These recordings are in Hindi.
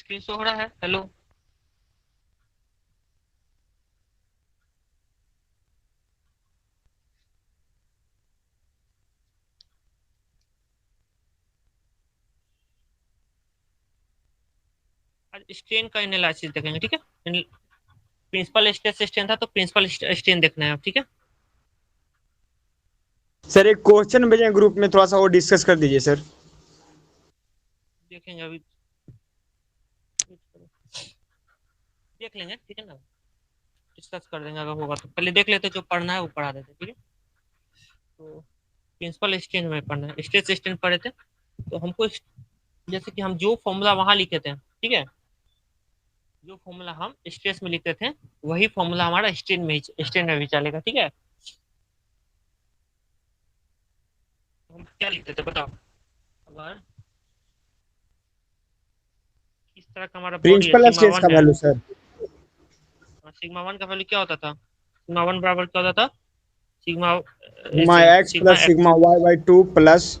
स्क्रीन शो हो रहा है? हेलो। आज स्ट्रेन का एनालिसिस देखेंगे, ठीक है। प्रिंसिपल स्ट्रेस स्ट्रेन था तो प्रिंसिपल स्ट्रेन देखना है आप, ठीक है। सर एक क्वेश्चन भेजें ग्रुप में, थोड़ा सा वो डिस्कस कर दीजिए सर। देखेंगे अभी, देख लेंगे, ठीक है ना। डिस्कस कर देंगे अगर होगा तो। पहले देख लेते जो पढ़ना है वो पढ़ा देते, ठीक है। तो प्रिंसिपल स्ट्रेन में पढ़ना है, स्ट्रेस स्ट्रेन पढ़े थे तो हमको जैसे कि हम जो फॉर्मूला वहां लिखे थे, ठीक है, जो फॉर्मूला हम स्ट्रेस में लिखते थे वही फॉर्मूला हमारा स्ट्रेन में भी चलेगा, ठीक है। तो हम क्या लिखते थे बताओ। अगर इस तरह का हमारा बॉडी है, प्रिंसिपल सिग्मा स्ट्रेस वन का है। Value sir. सिग्मा वन का वैल्यू क्या होता था? सिग्मा वन बराबर क्या होता था? Sigma sigma x sigma plus x. Sigma y by two plus.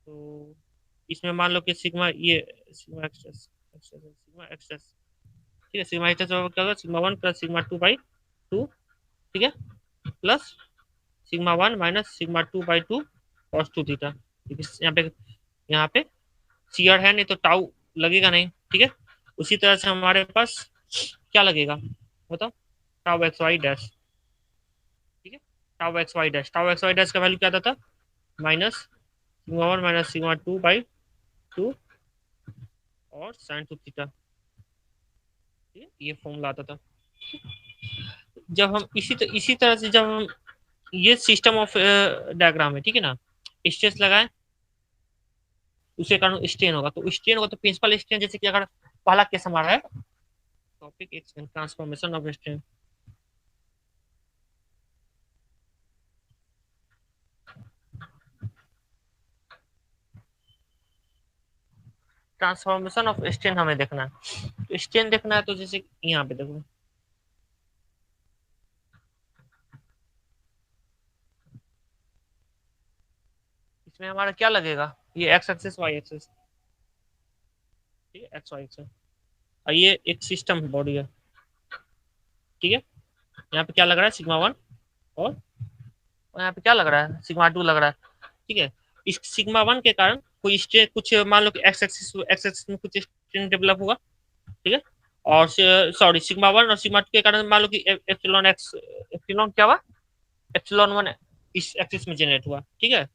तो इसमें मान लो कि सिग्मा ये सिग्मा एक्स सिग्मा एक्स, ठीक है। सिग्मा एक्स बराबर क्या होगा? Sigma one plus sigma two by two, ठीक है, plus sigma one minus sigma two by two cos two theta. यहाँ पे सीआर है नहीं तो टाउ लगेगा नहीं, ठीक है। उसी तरह से हमारे पास क्या लगेगा बताओ? टाउ एक्स वाई डैश, ठीक है। टाउ एक्स वाई डैश का वैल्यू क्या आता था? Minus sigma one minus sigma two by two और साइन टू थीटा, ठीक है। ये फॉर्मूला आता था। जब हम इसी तरह से जब हम ये सिस्टम ऑफ डायग्राम है, ठीक है ना, स्ट्रेस लगाए उसे कारण स्ट्रेन होगा, तो स्ट्रेन होगा तो प्रिंसिपल स्ट्रेन, जैसे कि अगर पहला केस हमारा है topic expand transformation of strain. Transformation of strain हमें देखना है, तो स्ट्रेन देखना है तो जैसे यहाँ पे देखो, इसमें हमारा क्या लगेगा? ये एक्स एक्सिस वाई एक्सिस, ठीक है, एक्स वाई एक्सिस। और ये एक सिस्टम बॉडी है, ठीक है। यहाँ पे क्या लग रहा है? Sigma one. और यहाँ पे क्या लग रहा है? सिग्मा टू लग रहा है, ठीक है। इस सिग्मा वन के कारण कोई स्ट्रेन, कुछ मान लो कि एक्स एक्सिस में कुछ स्ट्रेन डेवलप होगा, ठीक है। और सॉरी, सिग्मा वन और सिग्मा टू के कारण मान लो कि एप्सिलॉन एक्स, एप्सिलॉन क्या हुआ? एप्सिलॉन वन इस एक्सिस में जनरेट हुआ, ठीक है।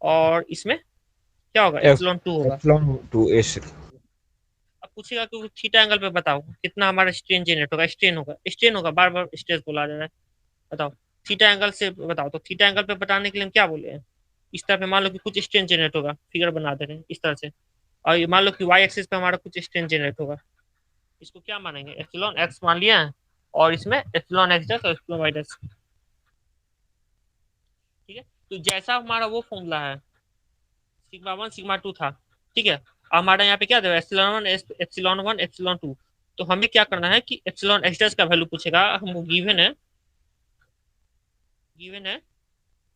और इसमें क्या होगा? एफ एप्सिलॉन टू होगा। Epsilon two S. अब पूछेगा कि थीटा एंगल पे बताओ कितना हमारा स्ट्रेन जनरेट होगा? स्ट्रेन होगा, बार बार स्ट्रेस बोला जा रहा है, बताओ। थीटा एंगल से बताओ, तो थीटा एंगल पे बताने के लिए हम क्या बोले हैं? इस तरह पे मान लो कि कुछ स्ट्रेन जनरेट होगा, फिगर बना दे रहे हैं इस तरह से। और ये मान लो कि वाई एक्सिस पे हमारा कुछ स्ट्रेन जनरेट होगा, इसको क्या मानेंगे? एप्सिलॉन एक्स मान लिया है। और इसमें एप्सिलॉन एक्स डैश और एप्सिलॉन वाई डैश, ठीक है। तो जैसा हमारा वो फॉर्मूला है, सिग्मा वन सिग्मा टू था, ठीक है। हमारा यहाँ पे क्या था? Epsilon one epsilon one epsilon two. तो हमें क्या करना है कि एप्सिलॉन एक्स डैश का वैल्यू पूछेगा हमको, गिवन है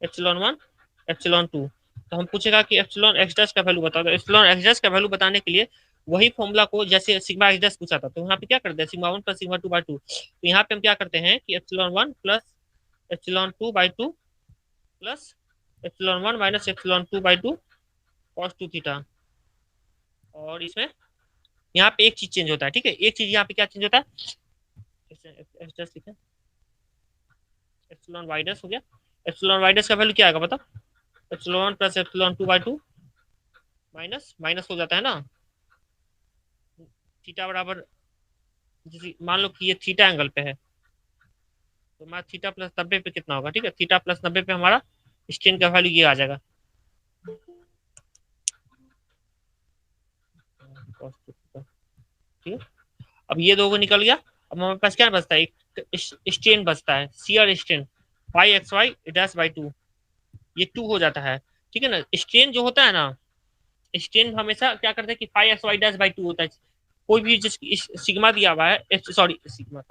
एप्सिलॉन वन एप्सिलॉन टू। तो हम पूछेगा कि एप्सिलॉन एक्स डैश का वैल्यू बताओ, तो एप्सिलॉन एक्स डैश का वैल्यू बताने के लिए वही फॉर्मूला को, जैसे सिग्मा एक्स डैश पूछा था तो यहाँ पे क्या करते हैं? Sigma one plus sigma two by two. तो यहाँ पे हम क्या करते हैं कि epsilon one plus epsilon two by two plus epsilon one minus epsilon two by two cos two theta. और इसमें यहाँ पे एक चीज चेंज होता है, ठीक है। एक चीज यहाँ पे क्या चेंज होता है? एक्स डैश लिखे, एप्सिलॉन वाई डैश हो गया। एप्सिलॉन वाई डैश का वैल्यू क्या आएगा बता? Epsilon one plus epsilon two by two minus minus हो जाता है ना, थीटा बराबर, जैसे मान लो कि ये थीटा एंगल पे है तो हमारा थीटा प्लस नब्बे पे कितना होगा? ठीक है, थीटा प्लस नब्बे पे हमारा स्टेन का वैल्यू ये आ जाएगा। ठीक है, अब ये दो को निकल गया। अब हमारे पास क्या बचता है? एक स्टेन बचता है, सीआर स्टेन, five x Y dash by two, ये टू हो जाता है, ठीक है ना। स्टेन जो होता है ना, स्टेन हमेशा क्या करते हैं कि five x Y dash by two होता है। कोई भी जिस सिग्मा दिया हुआ है, सॉरी सिग्मा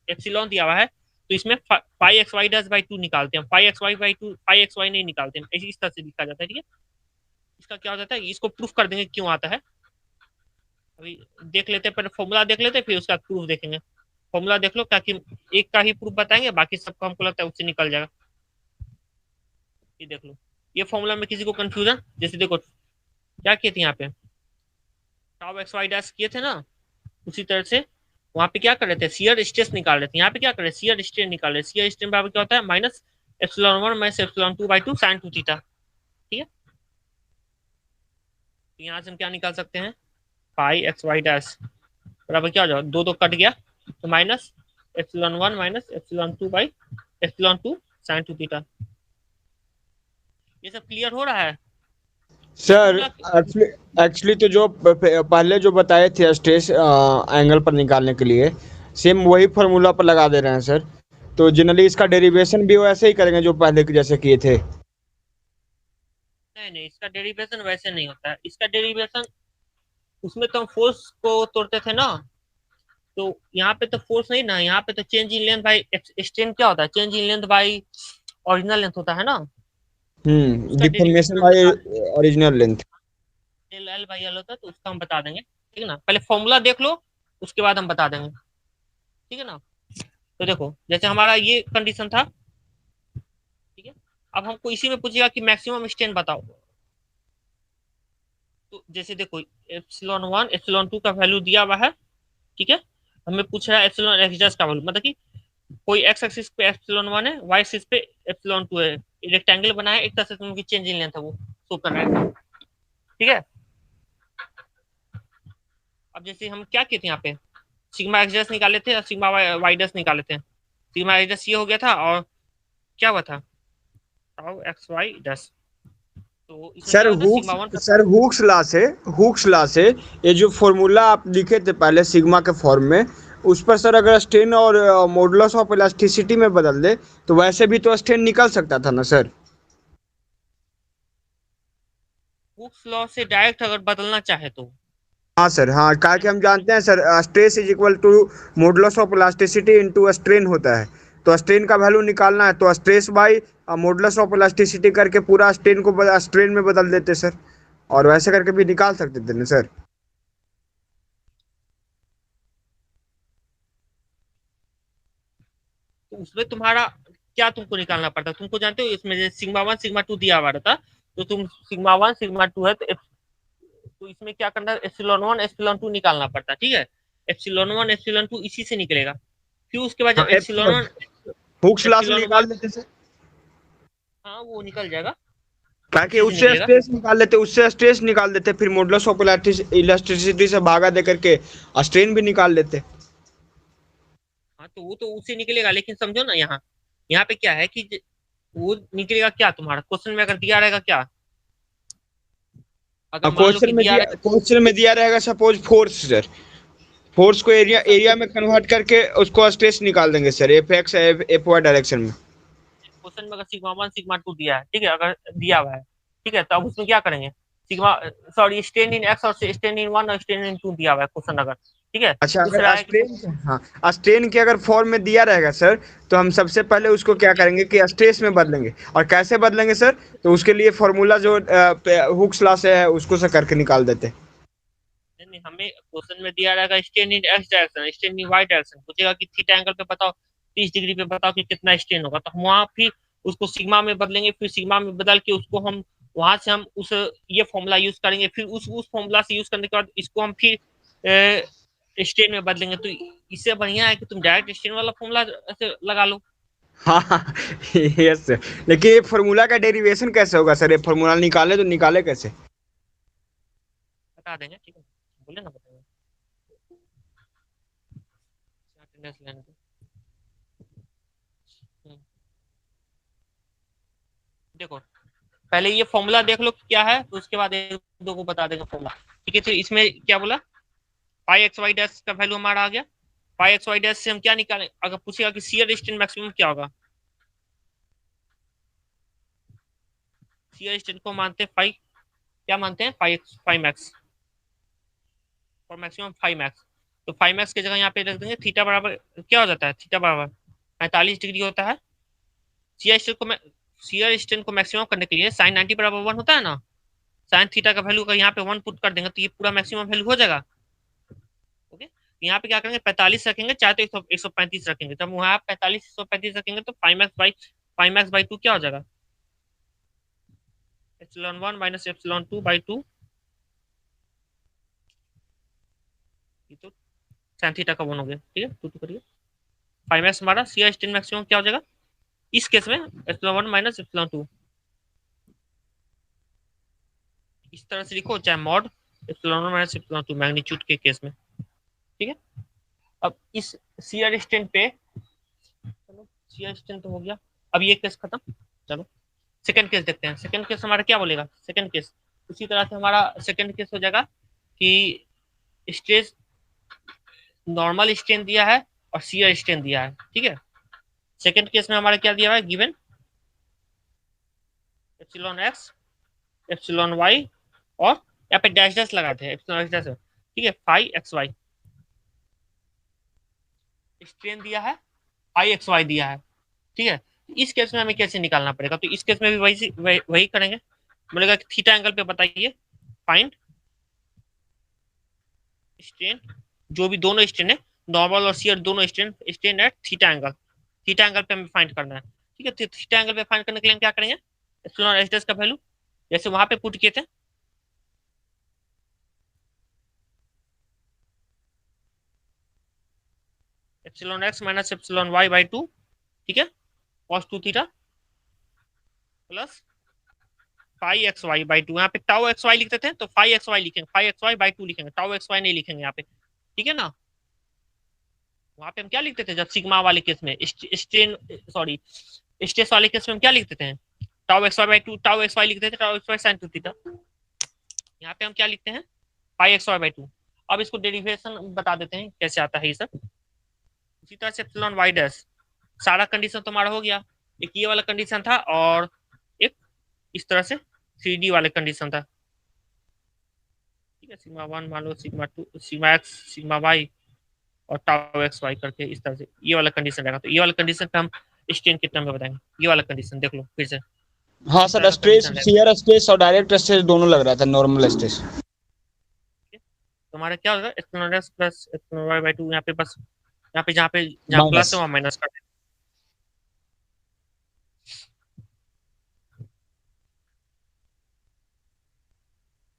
एप्सिलॉन दिया हुआ है, तो इसमें five x Y dash by two निकालते हैं। Five x Y by two, five x y नहीं निकालते हैं, इस तरह से लिखा जाता है, ठीक है। इसका क्या हो जाता है, इसको प्रूफ कर देंगे क्यों आता है। अभी देख लेते हैं, पहले फॉर्मूला देख लेते हैं, फिर उसका प्रूफ देखेंगे। फॉर्मूला देख लो, ताकि एक का ही प्रूफ बताएंगे, बाकी सबको हमको लगता है उससे निकल जाएगा। ये देख लो, ये फॉर्मूला में किसी को कंफ्यूजन, जैसे देखो क्या किए थे यहाँ पे, टाउ एक्स वाई डैश किए थे ना, उसी तरह से वहां पे क्या कर रहे थे, शियर स्ट्रेस निकाल रहे थे। यहाँ पे क्या कर रहे हैं, शियर स्ट्रेन निकाल रहे हैं। शियर स्ट्रेन बराबर क्या होता है, minus epsilon one minus epsilon two by two sine two theta. ठीक है, तो यहाँ से हम क्या निकाल सकते हैं, पाई एक्स वाई डैश बराबर क्या हो जाएगा, दो दो कट गया, तो minus epsilon one minus epsilon two by epsilon two sine two theta. ये सब क्लियर हो रहा है। ये सर फॉर्मूला एक्चुअली एक्चुअली तो जो पहले जो बताए थे स्ट्रेस एंगल पर निकालने के लिए, सेम वही फार्मूला पर लगा दे रहे हैं सर। तो जनरली इसका डेरिवेशन भी वैसे ही करेंगे जो पहले के जैसे किए थे। नहीं नहीं, इसका डेरिवेशन वैसे नहीं होता है। इसका डेरिवेशन, उसमें तो हम फोर्स को तोड़ते थे ना, तो यहाँ पे तो फोर्स नहीं ना, यहाँ पे तो change in length by strain क्या होता है, change in length by original length होता है ना। उसका डिफॉर्मेशन डेरिवेशन हम बाय बता, original length. Del L by L होता है, तो उसका हम बता देंगे। ठीक है ना, पहले फॉर्मूला देख लो, उसके बाद हम बता देंगे। ठीक है ना, तो देखो जैसे हमारा ये कंडीशन था। ठीक है, अब हमको इसी में पूछेगा कि मैक्सिमम स्ट्रेन बताओ। तो जैसे देखो, एप्सिलॉन वन एप्सिलॉन टू का वैल्यू दिया हुआ है। ठीक है, हमें पूछ रहा है एप्सिलॉन एक्स का वैल्यू, मतलब कि कोई एक्स एक्सिस पे एप्सिलॉन वन है, वाई एक्सिस पे एप्सिलॉन टू है, रेक्टेंगल बना है, एक तरह से उनकी चेंज इन लेंथ है, वो शो कर रहा है। ठीक है, अब जैसे हम क्या किए थे यहाँ पे, सिग्मा एक्स डैश निकाले थे और सिग्मा वाई डैश निकाले थे। सिग्मा एक्स डैश ये हो गया था, और क्या हुआ था, टाउ एक्स वाई डैश। तो इसमें सर क्या होता है, हुक्स सिग्मा वन का, सर हुक्स लॉ से ये जो फॉर्मूला आप लिखे थे पहले सिग्मा के फॉर्म में, उस पर सर अगर स्ट्रेन और मॉडुलस ऑफ इलास्टिसिटी में बदल दे तो वैसे भी तो स्ट्रेन निकल सकता था ना सर। हुक्स लॉ से डायरेक्ट अगर बदलना चाहे तो, हाँ सर, हाँ, कहा कि हम जानते हैं sir stress is equal to modulus of elasticity into strain होता है। तो स्ट्रेन का वैल्यू निकालना है तो stress by modulus of elasticity करके पूरा स्ट्रेन को स्ट्रेन में बदल देते सर। और वैसे करके भी निकाल सकते थे ना सर। तो उसमें तुम्हारा क्या तुमको निकालना पड़ता, तुमको जानते हो इसमें सिग्मा वन सिग्मा टू दिया हुआ रहता, तो तुम सिग्मा वन सिग्मा टू है, तो इसमें क्या करना है, एप्सिलॉन वन एप्सिलॉन टू निकालना पड़ता। ठीक है, एप्सिलॉन वन एप्सिलॉन टू इसी से निकलेगा। फिर उसके बाद हाँ, जब एप्सिलॉन वन हुक्स लॉ से एप्सिलॉन वन, निकाल देते सर। हाँ वो निकल जाएगा, ताकि इसी से उससे निकलेगा। स्ट्रेस निकाल देते फिर मॉडुलस ऑफ इलास्टिसिटी से भागा दे करके स्ट्रेन भी निकाल लेते। हाँ तो वो तो उससे निकलेगा, लेकिन समझो ना, यहाँ यहाँ पे क्या है कि वो निकलेगा क्या, तुम्हारा क्वेश्चन में अगर दिया रहेगा क्या, अगर मान लो कि दिया रहेगा, क्वेश्चन में दिया रहेगा सपोज फोर्स सर। फोर्स को एरिया क्वेश्चन एरिया में कन्वर्ट करके उसको स्ट्रेस निकाल देंगे sir, F x F y direction में। क्वेश्चन में अगर सिग्मा वन सिग्मा टू दिया है, ठीक है, अगर दिया हुआ है, ठीक है, तो अब उसमें क्या करेंगे, sigma, sorry, strain in x और स्ट्रेन इन वन और स्ट्रेन इन टू दिया हुआ है क्वेश्चन अगर। ठीक है, अच्छा, पूछ रहा अगर है कि स्ट्रेन के अगर फॉर्म में दिया रहेगा सर, तो हम सबसे पहले उसको क्या करेंगे कि स्ट्रेस में बदलेंगे। और कैसे बदलेंगे सर, तो उसके लिए फॉर्मूला जो हुक्स लॉ से है उसको से करके निकाल देते। नहीं नहीं, हमें क्वेश्चन में दिया रहेगा strain in x direction strain in y direction, पूछेगा कि थीटा एंगल पे बताओ, 30 डिग्री पे बताओ कि कितना स्ट्रेन होगा, तो हम वहां फिर उसको सिग्मा में बदलेंगे, फिर सिग्मा में बदल के उसको हम वहां से हम उस ये फॉर्मूला यूज करेंगे, फिर उस फॉर्मूला से यूज करने के बाद इसको हम फिर स्ट्रेन में बदलेंगे। तो इससे बढ़िया है कि तुम डायरेक्ट स्ट्रेन वाला फॉर्मूला लगा लो। हाँ यस सर। लेकिन ये फॉर्मूला का डेरिवेशन कैसे होगा सर, ये फॉर्मूला निकाले तो निकाले कैसे। बता देंगे, ठीक है, बोले ना बताएंगे, अटेंडेंस लेने दो। हम्म, देखो पहले ये फॉर्मूला देख लो कि क्या है, तो उसके बाद एक दो को बता देंगे फॉर्मूला। ठीक है, तो इसमें क्या बोला, पाई एक्स वाई डैश का वैल्यू हमारा आ गया। पाई एक्स वाई डैश से हम क्या निकालें, अगर पूछेगा कि शियर स्ट्रेन मैक्सिमम क्या होगा, शियर स्ट्रेन को मानते हैं फाइव, क्या मानते हैं, फाइव फाइव मैक्स, और मैक्सिमम फाइव मैक्स। तो फाइव मैक्स की जगह यहाँ पे रख देंगे थीटा बराबर क्या हो जाता है, थीटा बराबर 45 डिग्री होता है। शियर स्ट्रेन को शियर स्ट्रेन को मैक्सिमम करने के लिए साइन 90 बराबर वन होता है ना, साइन थीटा का वैल्यू का यहाँ पे 1 पुट कर देंगे तो ये पूरा मैक्सिमम वैल्यू हो जाएगा। ओके, यहाँ पे क्या करेंगे 45 रखेंगे, चाहे तो 135 रखेंगे। जब वहाँ 45 135 रखेंगे तो 5x/2 क्या हो जाएगा, ε1 माइनस ε2/2। ये तो साइन थीटा का 1 हो गया, ठीक है, 2 करिए। 5x हमारा सी स्टेन मैक्सिमम क्या हो जाएगा इस केस में, ε1 माइनस ε2। इस तरह से लिखो, चाहे मॉड ε1 माइनस ε2 मैग्नीट्यूड के केस में, ठीक है। अब इस सीआर स्टेन पे, चलो सीआर स्टेन तो हो गया, अब ये केस खत्म। चलो सेकंड केस देखते हैं। सेकंड केस हमारा क्या बोलेगा, सेकंड केस उसी तरह से हमारा सेकंड केस हो जाएगा कि स्ट्रेस नॉर्मल स्ट्रेन दिया है और शियर स्ट्रेन दिया है, ठीक है। सेकंड केस में हमारा क्या दिया हुआ है, given epsilon x epsilon y और यहाँ पे डैश डैश लगाते हैं एप्सिलॉन एक्स डैश, ठीक है, फाई एक्स वाई स्ट्रेन दिया है, फाई एक्स वाई दिया है, ठीक है। इस केस में हमें कैसे निकालना पड़ेगा, तो इस केस में भी वही करेंगे। बोलेगा कि थीटा एंगल पे बताइए फाइंड स्ट्रेन, जो भी दोनों स्ट्रेन है नॉर्मल और शियर दोनों strain at theta angle, theta angle पे हमें फाइंड करना है, ठीक है। थीटा एंगल पे फाइंड करने के लिए हम क्या करेंगे, एप्सिलॉन एच डैश का वैल्यू जैसे वहां पे पुट किए थे, epsilon x minus epsilon y, ठीक है, cos 2 theta plus phi x y. यहाँ पे टाउ एक्स वाई लिखते थे तो फाई एक्स वाई लिखेंगे, फाई एक्स वाई/2 लिखेंगे, टाउ एक्स वाई नहीं लिखेंगे यहाँ पे, ठीक है ना। वहां पे हम क्या लिखते थे जब सिग्मा वाले केस में, स्ट्रेन सॉरी स्ट्रेस वाले केस में हम क्या लिखते थे, tau x y, tau x y लिखते थे, tau x y sine 2 theta. यहाँ पे हम क्या लिखते हैं, फाई एक्स वाई/2। अब इसको डेरिवेशन बता देते हैं कैसे आता है ये सब। उसी तरह से एप्सिलॉन वाई डैश, सारा कंडीशन तो हमारा हो गया। एक ये वाला कंडीशन था और एक इस तरह से 3D वाले कंडीशन था, ठीक है। सिग्मा 1 मान लो, sigma 2, sigma x, sigma y और टाउ एक्स वाई करके इस तरह से ये वाला कंडीशन रहेगा। तो ये वाला कंडीशन पे हम स्टेन के टर्म में बताएंगे। ये वाला कंडीशन देख लो फिर से, हाँ इस सर, तरह का स्ट्रेस कंडीशन रहेगा, शियर स्ट्रेस और डायरेक्ट स्ट्रेस दोनों लग रहा था, नॉर्मल स्ट्रेस। ठीक है। तो हमारा क्या होगा, एप्सिलॉन एक्स प्लस एप्सिलॉन वाई/2, यहाँ पे बस यहाँ पे जहाँ माइनस। प्लस है वहाँ माइनस कर देंगे,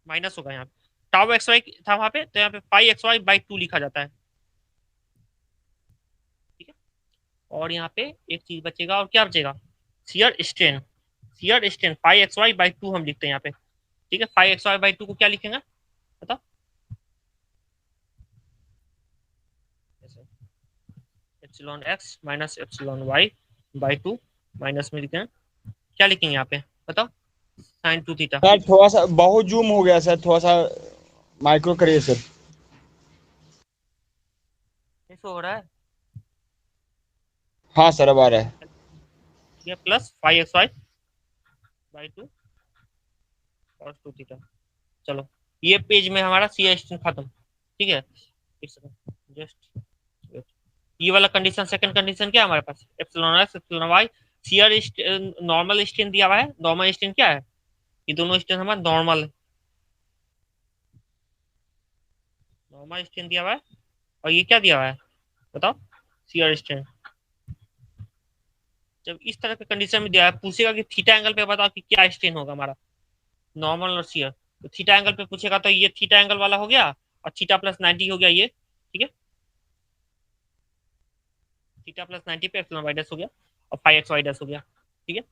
माइनस होगा यहाँ पे। टाउ एक्स वाई था वहां पे, तो यहाँ पे फाई एक्स वाई/2 लिखा जाता है, ठीक है। और यहाँ पे एक चीज बचेगा, और क्या बचेगा, shear strain, shear strain phi x y हम लिखते हैं यहाँ पे, ठीक है। फाई एक्स वाई/2 को क्या लिखेंगे बताओ, epsilon x minus epsilon y minus में लिखें, क्या लिखेंगे यहाँ पे बताओ, साइन 2 थीटा। सर थोड़ा सा बहुत जूम हो गया सर, थोड़ा सा माइक्रो करिए सर। ऐसा हो रहा है, हाँ सर, अब आ रहा है। ये प्लस फाई एक्स वाई/2 और 2 थीटा। चलो ये पेज में हमारा सी स्टेन खत्म, ठीक है। जस्ट ये वाला कंडीशन, सेकंड कंडीशन क्या है हमारे पास, epsilon x epsilon y, shear normal strain दिया हुआ है। नॉर्मल स्टेन क्या है, ये दोनों स्टेन हमारा नॉर्मल, नॉर्मल स्टेन दिया हुआ है, और ये क्या दिया हुआ है बताओ, शियर स्टेन। जब इस तरह का कंडीशन में दिया है, पूछेगा कि थीटा एंगल पे बताओ कि क्या स्टेन होगा हमारा, नॉर्मल और शियर। तो थीटा एंगल पे पूछेगा तो ये थीटा एंगल वाला हो गया, और थीटा प्लस 90 हो गया ये, ठीक है। थीटा प्लस 90 पे एप्सिलॉन वाई डैश हो गया और फाई एक्स वाई डैश हो गया, ठीक है।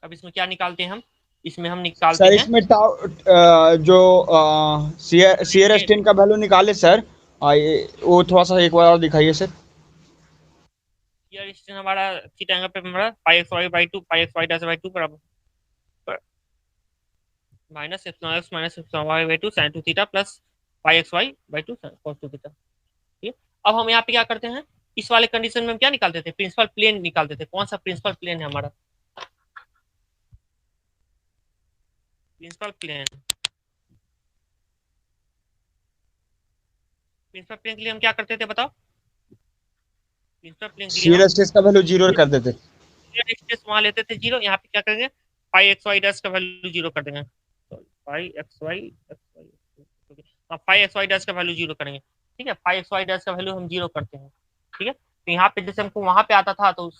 अब इसमें क्या निकालते हैं हम, इसमें हम निकालते सर हैं इसमें जो शियर स्ट्रेन का वैल्यू निकाले सर। वो थोड़ा सा एक बार और दिखाइए सर। शियर स्ट्रेन हमारा थीटा एंगल पे हमारा phi x y, phi x Y dash by two बराबर minus epsilon x minus epsilon y sine 2 theta plus phi x y cos 2 theta, ठीक है। अब हम यहाँ पे क्या करते हैं, इस वाले कंडीशन में हम क्या निकालते थे, प्रिंसिपल प्लेन निकालते थे। कौन सा प्रिंसिपल प्लेन है हमारा, प्रिंसिपल प्लेन, प्रिंसिपल प्लेन के लिए हम क्या करते थे बताओ, प्रिंसिपल प्लेन के लिए हम शियर स्ट्रेस का वैल्यू जीरो कर देते। स्ट्रेस वहां लेते थे 0, यहाँ पे क्या करेंगे, पाई एक्स वाई डैश का वैल्यू 0 कर देंगे, पाई x y pi x Y dash का वैल्यू 0 करेंगे। ठीक है, पाई एक्स वाई डैश का वैल्यू हम 0 करते हैं। ठीक है, तो यहाँ पे जैसे हमको वहां पे आता था तो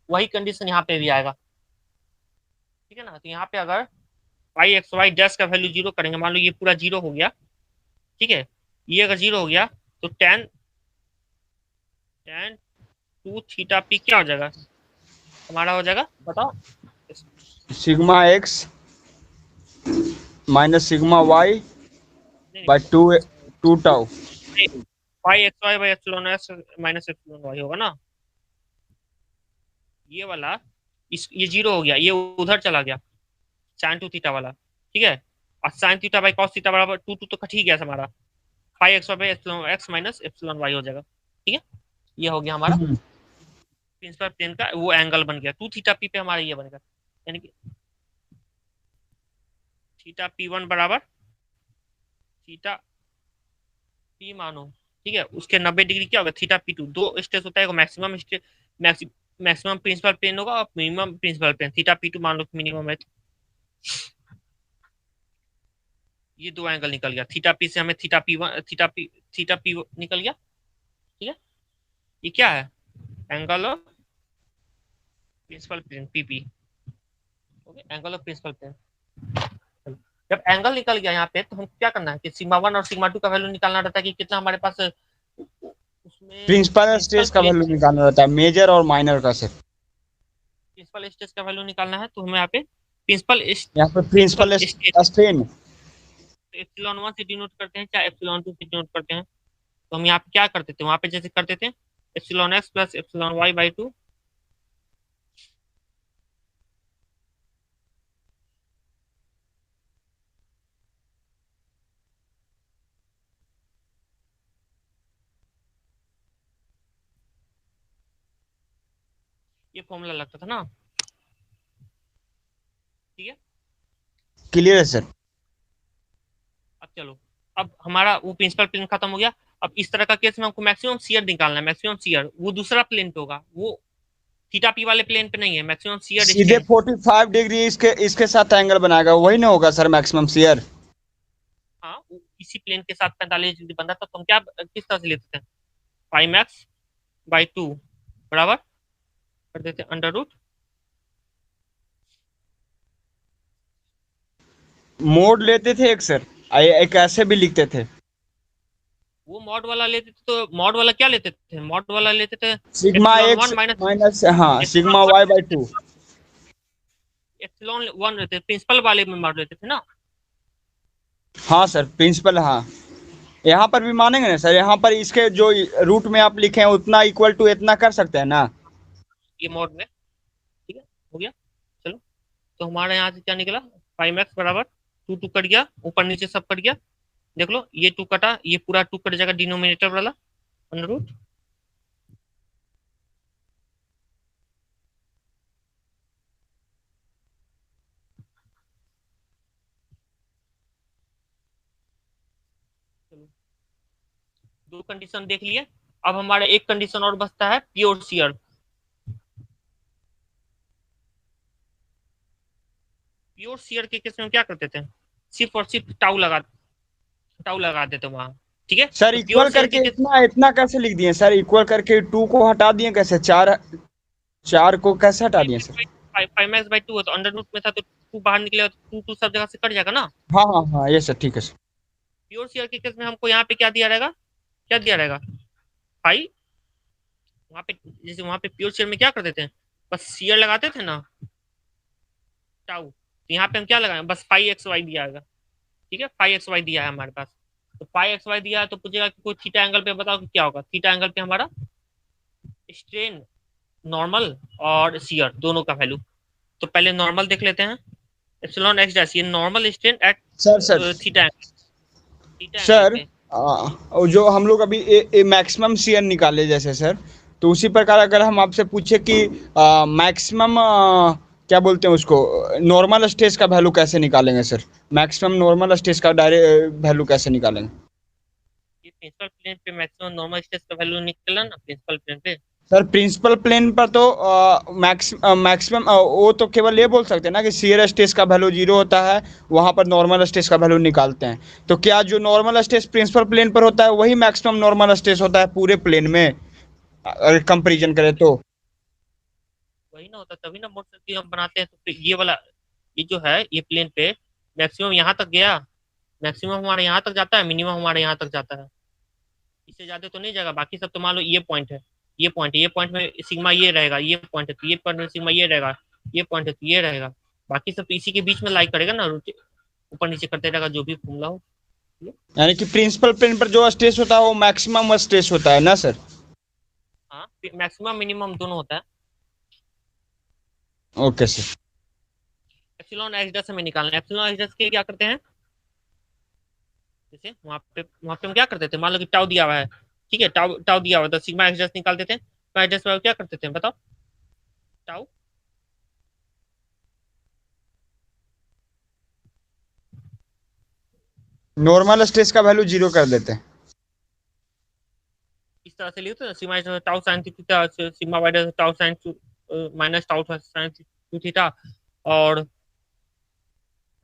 वही कंडीशन यहाँ पे भी आएगा। ठीक है ना, तो यहाँ पे अगर पाई एक्स वाई डैश का वैल्यू 0 करेंगे, मान लो ये पूरा 0 हो गया। ठीक है, ये अगर 0 हो गया तो ten ten two theta P क्या हो जाएगा हमारा, हो जाएगा बताओ। Sigma X minus sigma Y by two tau. Pi x Y by epsilon x minus epsilon Y होगा ना, ये वाला ये 0 हो गया, ये उधर चला गया साइन टू थीटा वाला। ठीक है, और sine theta by cos theta बराबर टू टू तो कट ही गया हमारा, pi x Y by epsilon x minus epsilon y हो जाएगा। ठीक है, ये हो गया हमारा प्रिंसिपल प्लेन का वो एंगल बन गया, टू थीटा पी पे हमारा ये बनेगा, यानी कि थीटा पी वन बराबर थीटा पी मानो। ठीक है, उसके 90 डिग्री क्या होगा, थीटा पी टू। दो स्ट्रेस होता है, मैक्सिमम मैक्सिमम प्रिंसिपल प्लेन होगा और minimum principal plane, theta P two मान लो मिनिमम है। ये दो एंगल निकल गया, थीटा पी से हमें थीटा पी निकल गया। ठीक है, ये क्या है, angle of principal plane P. Okay, angle of principal plane. जब एंगल निकल गया यहाँ पे तो हम क्या करना है कि सिग्मा वन और सिग्मा टू का वैल्यू निकालना रहता है कि कितना हमारे पास उसमें प्रिंसिपल स्ट्रेस का वैल्यू निकालना रहता है, मेजर और माइनर का सिर्फ। प्रिंसिपल स्ट्रेस का वैल्यू निकालना है, तो हमें यहाँ पे प्रिंसिपल यहाँ पे प्रिंसिपल स्ट्रेन एप्सिलॉन वन से डिनोट करते हैं, चाहे एप्सिलॉन टू से डिनोट करते हैं। तो हम यहाँ पे क्या करते थे, वहां पे जैसे करते थे epsilon x plus epsilon Y by two. ये फॉर्मूला लगता था ना। ठीक है, क्लियर है सर। अब चलो, अब हमारा वो प्रिंसिपल प्लेन खत्म हो गया। अब इस तरह का केस में हमको मैक्सिमम शियर निकालना है, मैक्सिमम शियर वो दूसरा प्लेन पे होगा, वो थीटा पी वाले प्लेन पे नहीं है, मैक्सिमम शियर सीधे स्ट्रेन। 45 डिग्री इसके साथ एंगल बनाएगा, वही ना होगा सर मैक्सिमम शियर। हाँ, वो इसी प्लेन के साथ 45 डिग्री बन रहा था, तो हम क्या किस तरह से लेते थे, पाई मैक्स बाई टू बराबर कर देते अंडर रूट। मोड लेते थे एक सर, एक ऐसे भी लिखते थे। वो मॉड वाला लेते थे, तो मॉड वाला क्या लेते थे, मॉड वाला लेते थे sigma epsilon x one minus minus, हाँ, epsilon sigma y by one two. Epsilon one लेते, प्रिंसिपल वाले में मॉड लेते थे ना। हाँ सर प्रिंसिपल, हाँ। यहाँ पर भी मानेंगे ना सर, यहाँ पर इसके जो रूट में आप लिखे हैं उतना इक्वल टू इतना कर सकते हैं ना। ये मॉड में। ठीक है, हो गया। चलो, तो हमारे यहाँ से क्या निकला, फाइव एक्स बराबर टू टू कट गया, ऊपर नीचे सब कट गया। देख लो, ये टू कटा, ये पूरा टू कट जाएगा डिनोमिनेटर वाला अंडर रूट। चलो, दो कंडीशन देख लिए। अब हमारा एक कंडीशन और बचता है, प्योर शियर। प्योर शियर के केस में हम क्या करते थे, सिर्फ और सिर्फ टाउ लगा देते वहां। ठीक है, सर तो प्योर इक्वल शियर के करके केस इतना इतना कैसे लिख दिए सर, इक्वल करके टू को हटा दिए कैसे, चार चार को कैसे हटा दिए sir. Five x by to है, तो अंडर रूट में था तो टू बाहर निकलेगा, तो टू टू सब जगह से कट जाएगा ना। हाँ हाँ हाँ, ये सर ठीक है सर। प्योर शेयर के केस में हमको यहाँ पे क्या दिया रहेगा, क्या दिया रहेगा, फाइव। वहां पे जैसे वहां पे प्योर शेयर में क्या करते थे, बस शेयर लगाते थे ना टाउ, तो यहाँ पे हम क्या लगाए, बस फाइव एक्स वाई दिया है। ठीक है, फाइव एक्स वाई दिया है हमारे पास, तो फाइव एक्स वाई दिया है, तो पूछेगा कि कोई थीटा एंगल पे बताओ कि क्या होगा। थीटा एंगल पे हमारा स्ट्रेन, नॉर्मल और शियर दोनों का वैल्यू। तो पहले नॉर्मल देख लेते हैं, एप्सिलॉन एक्स डैश, ये normal strain at sir theta angle sir पे। जो हम लोग अभी मैक्सिमम शेयर निकाले जैसे सर, तो उसी प्रकार अगर हम आपसे पूछे कि मैक्सिमम क्या बोलते हैं उसको, नॉर्मल स्ट्रेस का वैल्यू कैसे निकालेंगे सर, मैक्सिमम नॉर्मल स्ट्रेस का डायरेक्ट वैल्यू कैसे निकालेंगे। ये प्रिंसिपल प्लेन पे मैक्सिमम नॉर्मल स्ट्रेस का वैल्यू निकला ना, प्रिंसिपल प्लेन पे। सर प्रिंसिपल प्लेन पर तो मैक्सिमम वो तो केवल ये बोल सकते हैं ना कि शियर स्ट्रेस का वैल्यू जीरो होता है, वहां पर नॉर्मल स्ट्रेस का वैल्यू निकालते हैं। तो क्या जो नॉर्मल स्ट्रेस प्रिंसिपल प्लेन पर होता है वही मैक्सिमम नॉर्मल स्ट्रेस होता है पूरे प्लेन में, अगर कंपेरिजन करें तो? वही ना होता, तभी ना मोड सर्किल हम बनाते हैं। तो फिर ये वाला, ये जो है ये प्लेन पे मैक्सिमम यहाँ तक गया, मैक्सिमम हमारे यहाँ तक जाता है, मिनिमम हमारे यहाँ तक जाता है, इससे ज्यादा तो नहीं जाएगा। बाकी सब तो मान लो ये पॉइंट है, ये पॉइंट है, ये पॉइंट में सिग्मा ये रहेगा, ये पॉइंट है तो ये पॉइंट में सिग्मा ये रहेगा, ये पॉइंट है तो ये रहेगा। बाकी सब तो इसी के बीच में लाई करेगा ना, ऊपर नीचे करते रहेगा जो भी फॉर्मूला हो। यानी कि प्रिंसिपल प्लेन पर जो स्ट्रेस होता है वो मैक्सिमम स्ट्रेस होता है ना सर? हाँ, मैक्सिमम मिनिमम दोनों होता है। Okay sir. Epsilon x dash हमें निकालना है। एप्सिलॉन एक्स डैश के क्या करते हैं, जैसे वहां पे हम क्या करते थे, मान लो कि टाउ दिया हुआ है, ठीक है, टाउ टाउ दिया हुआ है तो सिग्मा एक्स डैश निकालते थे। सिग्मा एक्स डैश क्या करते थे बताओ, टाउ, नॉर्मल स्ट्रेस का वैल्यू जीरो कर देते हैं। इस तरह से लिखते हैं sigma tau sine theta, sigma Y dash tau sine minus tau sine two theta, और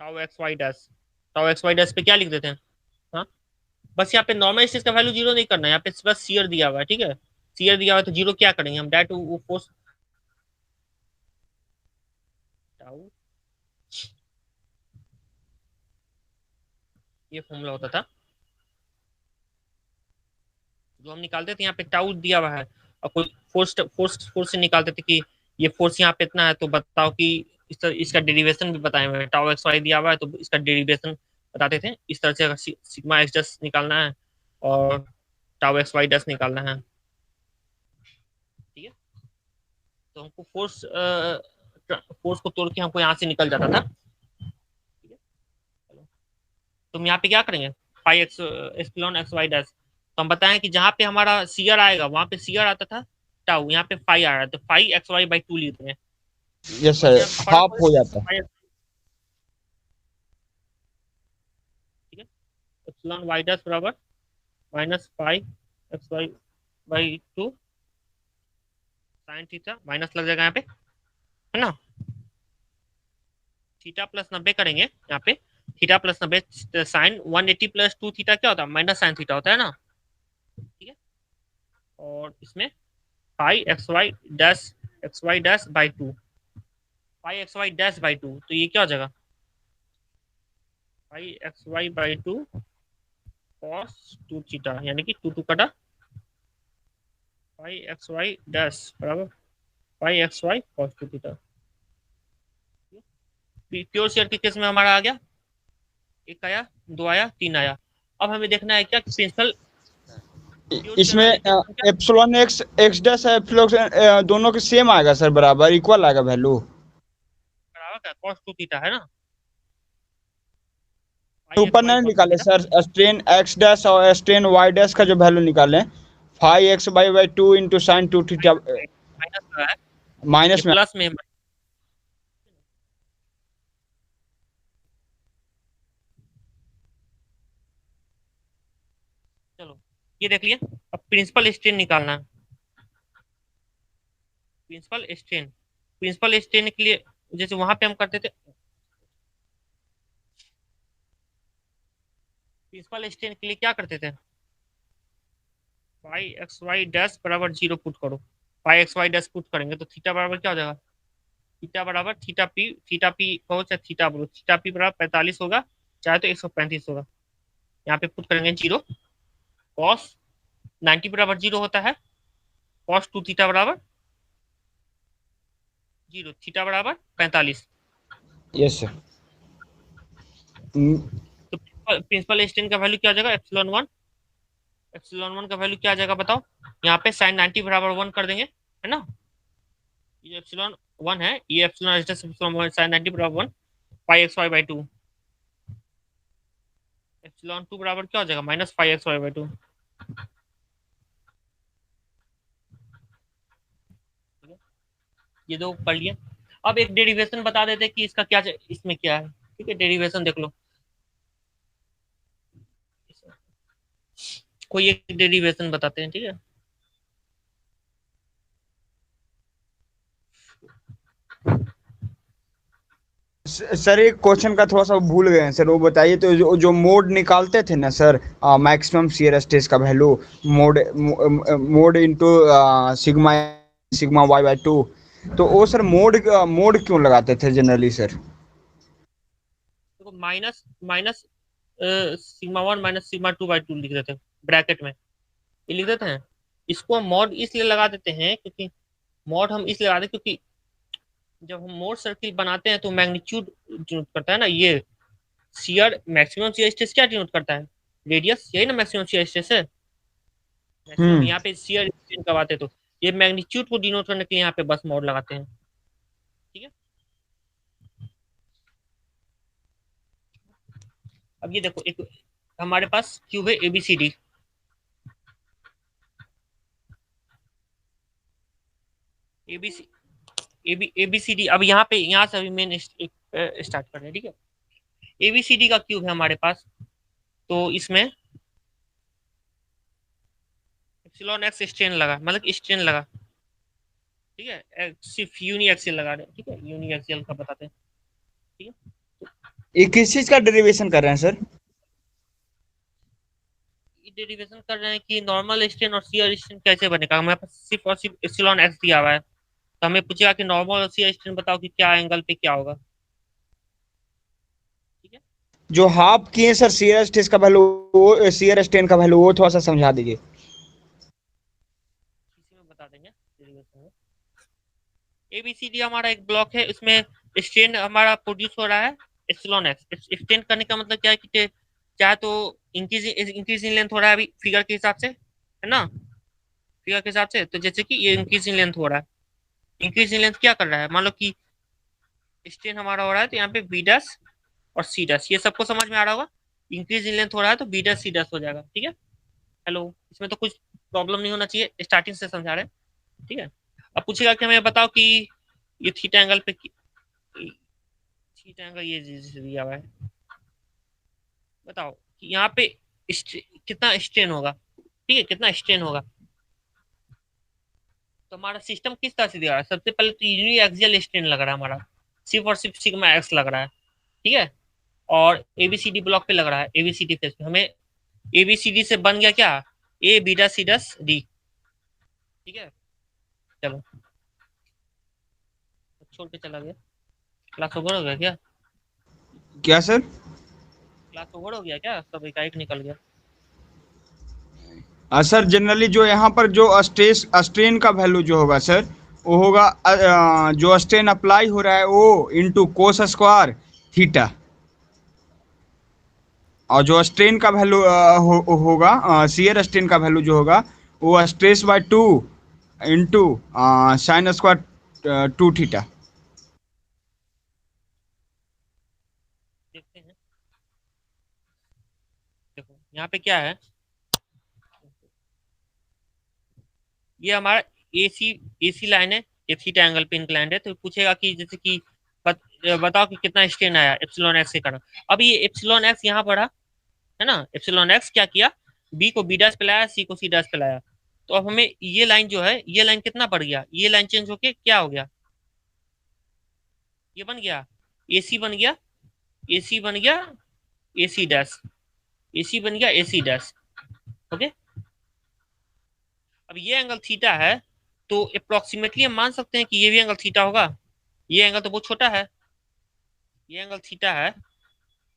टाउ एक्स वाई डैश पे क्या लिख देते हैं। हाँ, बस यहाँ पे नॉर्मल स्ट्रेस का वैल्यू जीरो नहीं करना है, यहाँ पे बस शियर दिया हुआ है, ठीक है, शियर दिया हुआ है तो जीरो क्या करेंगे हम, डायरेक्ट वो फोर्स, टाउ, ये फॉर्मूला होता था जो हम निकालते थे। यहाँ पे टाउ दिया हुआ है और कोई फोर्स फोर्स फोर्स से निकालते थे कि ये फोर्स यहाँ पे इतना है, तो बताओ कि इसका डेरिवेशन भी बताए हुए हैं। टाउ एक्स वाई दिया हुआ है तो इसका डेरिवेशन बताते थे। इस तरह से अगर सिग्मा एक्स डैश निकालना है और टाउ एक्स वाई डैश निकालना है, ठीक है, तो हमको फोर्स फोर्स को तोड़ के हमको यहाँ से निकल जाता था, ठीक है। तो हम यहाँ पे क्या करेंगे, five X epsilon X Y dash, तो हम बताएं कि जहाँ पे हमारा सीआर आएगा वहां पे सीआर आता था टाउ, यहाँ पे फाइव आ रहा है तो five x Y by two लिख देंगे। यस बस सर, यहाँ पे फर्क हाफ हो हो जाएगा, जाता है। फाइव, ठीक है, एप्सिलॉन वाई डैश बराबर minus five x Y by two sine theta, minus लग जाएगा यहाँ पे, है ना, थीटा प्लस 90 करेंगे यहाँ पे, theta plus 90 sine 180 plus two theta क्या होता है, माइनस साइन थीटा होता है ना, ठीक है। और इसमें five x Y dash by two, five x Y dash by two, तो ये क्या हो जाएगा, five x Y by two cos two theta, यानी कि टू टू कटा, फाइव एक्स वाई डैश बराबर five x Y cos two theta. Pure shear के केस में हमारा आ गया, एक आया, दो आया, तीन आया। अब हमें देखना है क्या प्रिंसिपल, प्योर शेयर इसमें वाले केस में क्या epsilon x x dash epsilon दोनों के सेम आएगा सर, बराबर इक्वल आएगा वैल्यू? बराबर क्या, कॉस टू थीटा है ना, फाइव ऊपर एक्स वाई नहीं कॉस टू निकाले theta sir, strain x dash और स्ट्रेन वाई डैश का जो वैल्यू निकाले, five x by by two into sine two theta, minus का है, ये माइनस में। प्लस में, चलो ये देख लिया। अब प्रिंसिपल स्ट्रेन निकालना है, प्रिंसिपल स्ट्रेन के लिए जैसे वहां पे हम करते थे, प्रिंसिपल स्ट्रेन के लिए क्या करते थे, फाइव एक्स वाई डैश बराबर जीरो पुट करो, five x Y dash put करेंगे तो थीटा बराबर क्या हो जाएगा, थीटा बराबर थीटा पी कहो चाहे थीटा बोलो, थीटा पी बराबर 45 होगा, चाहे तो 135 होगा। यहाँ पे पुट करेंगे जीरो, कॉस 90 बराबर जीरो होता है, कॉस टू थीटा बराबर जीरो, थीटा बराबर 45। Yes sir. तो प्रिंसिपल स्ट्रेन का वैल्यू क्या आ जाएगा, एप्सिलॉन वन का वैल्यू क्या आ जाएगा बताओ, यहाँ पे साइन 90 बराबर वन कर देंगे, है ना, ये एप्सिलॉन वन है, ये एप्सिलॉन साइन 90 बराबर one, five x Y by two, epsilon two बराबर क्या हो जाएगा, minus five x Y by two. ये दो पढ़ लिया। अब एक डेरिवेशन बता देते कि इसका क्या, इसमें क्या है, ठीक है, डेरिवेशन देख लो, कोई एक डेरिवेशन बताते हैं, ठीक है। सर एक क्वेश्चन का थोड़ा सा भूल गए हैं सर, वो बताइए तो, जो मोड निकालते थे ना सर, मैक्सिमम शियर स्ट्रेस का value, mode mode into sigma sigma y/2, तो वो सर मोड क्यों लगाते थे जनरली सर? देखो minus minus sigma 1 minus sigma 2/2 लिख देते हैं ब्रैकेट में, ये लिख देते हैं। इसको हम मॉड इसलिए लगा देते हैं क्योंकि मॉड हम इसलिए लगाते हैं क्योंकि जब हम मोड सर्किल बनाते हैं तो मैग्नीट्यूड डिनोट करता है ना, ये शियर मैक्सिमम शियर स्ट्रेस क्या डिनोट करता है? रेडियस, यही ना मैक्सिमम शियर स्ट्रेस है। मैक्सिमम हम्म। यहाँ पे शियर स्ट्रेन करवाते तो ये मैग्नीट्यूड को डिनोट करने के लिए यहाँ पे बस मॉड लगाते हैं। ठीक है, अब ये देखो एक हमारे पास क्यूब है एबीसीडी, एबीसी एबीसीडी। अब यहाँ पे यहाँ से अभी मेन स्टार्ट कर रहे हैं। ठीक है, एबीसीडी का क्यूब है हमारे पास, तो इसमें एप्सिलॉन एक्स स्ट्रेन लगा, मतलब स्ट्रेन लगा। ठीक है, सिर्फ यूनी एक्सियल लगा रहे हैं। ठीक है, यूनी एक्सियल का बताते हैं। ठीक है, ये किस चीज का डेरिवेशन कर रहे हैं सर? डेरिवेशन कर रहे हैं कि नॉर्मल स्ट्रेन और शियर स्ट्रेन कैसे बनेगा। हमारे पास सिर्फ और सिर्फ एप्सिलॉन एक्स दिया हुआ है, तो हमें पूछेगा कि नॉर्मल और शियर स्ट्रेन बताओ कि क्या एंगल पे क्या होगा। ठीक है, जो हाफ किए सर शियर स्ट्रेस का वैल्यू, वो शियर स्ट्रेन का वैल्यू, वो थोड़ा सा समझा दीजिए। इसी में बता देंगे डेरिवेशन में। एबीसीडी हमारा एक ब्लॉक है, इसमें स्ट्रेन हमारा प्रोड्यूस हो रहा है एप्सिलॉन एक्स। स्ट्रेन करने का मतलब क्या है कि चाहे तो इंक्रीज इन लेंथ हो रहा है अभी फिगर के हिसाब से, है ना, फिगर के हिसाब से। तो जैसे कि ये इंक्रीज इन लेंथ हो रहा है, इंक्रीज इन लेंथ क्या कर रहा है, मान लो कि स्ट्रेन हमारा हो रहा है तो यहाँ पे बी डैश और सी डैश, ये सबको समझ में आ रहा होगा। इंक्रीज इन लेंथ हो रहा है तो बी डैश सी डैश हो जाएगा। ठीक है, हेलो, इसमें तो कुछ प्रॉब्लम नहीं होना चाहिए, स्टार्टिंग से समझा रहे हैं। ठीक है, अब पूछेगा कि हमें बताओ कि ये थीटा एंगल पे, थीटा एंगल ये दिया हुआ है, बताओ कि यहाँ पे कितना स्ट्रेन होगा। ठीक है, कितना स्ट्रेन होगा। तो हमारा सिस्टम किस तरह से दिया है, सबसे पहले तो यूनी एक्सियल स्ट्रेन लग रहा है हमारा, सिर्फ और सिर्फ सिग्मा एक्स लग रहा है। ठीक है, और एबीसीडी ब्लॉक पे लग रहा है, एबीसीडी फेस पे हमें एबीसीडी से बन गया क्या, ए बीटा सी डस डी। ठीक है, चलो छोड़ के चला गया, क्लास ओवर हो गया क्या? क्या सर? क्लास ओवर हो गया क्या, सब एकाएक निकल गया? सर जनरली जो यहाँ पर जो स्ट्रेन का वैल्यू जो होगा सर, वो होगा जो स्ट्रेन अप्लाई हो रहा है वो इंटू कोस स्क्वायर थीटा, और जो स्ट्रेन का वैल्यू होगा, शियर स्ट्रेन का वैल्यू जो होगा, वो stress by 2 into sine square 2 theta. देखते हैं, देखो यहाँ पे क्या है, ये हमारा एसी एसी लाइन है, ये थीटा एंगल पे इंक्लाइंड है। तो पूछेगा कि जैसे कि बताओ कि कितना स्ट्रेन आया एप्सिलॉन एक्स के कारण। अब ये एप्सिलॉन एक्स यहाँ बढ़ा, है ना, एप्सिलॉन एक्स क्या किया, बी को बी डैश पे लाया, सी को सी डैश पे लाया। तो अब हमें ये लाइन जो है, ये लाइन कितना बढ़ गया, ये लाइन चेंज होके क्या हो गया, ये बन गया एसी बन गया, एसी बन गया एसी डैश, एसी बन गया एसी डैश। ओके, अब ये एंगल थीटा है, तो अप्रोक्सीमेटली हम मान सकते हैं कि ये भी एंगल थीटा होगा। ये एंगल तो बहुत छोटा है, ये एंगल थीटा है,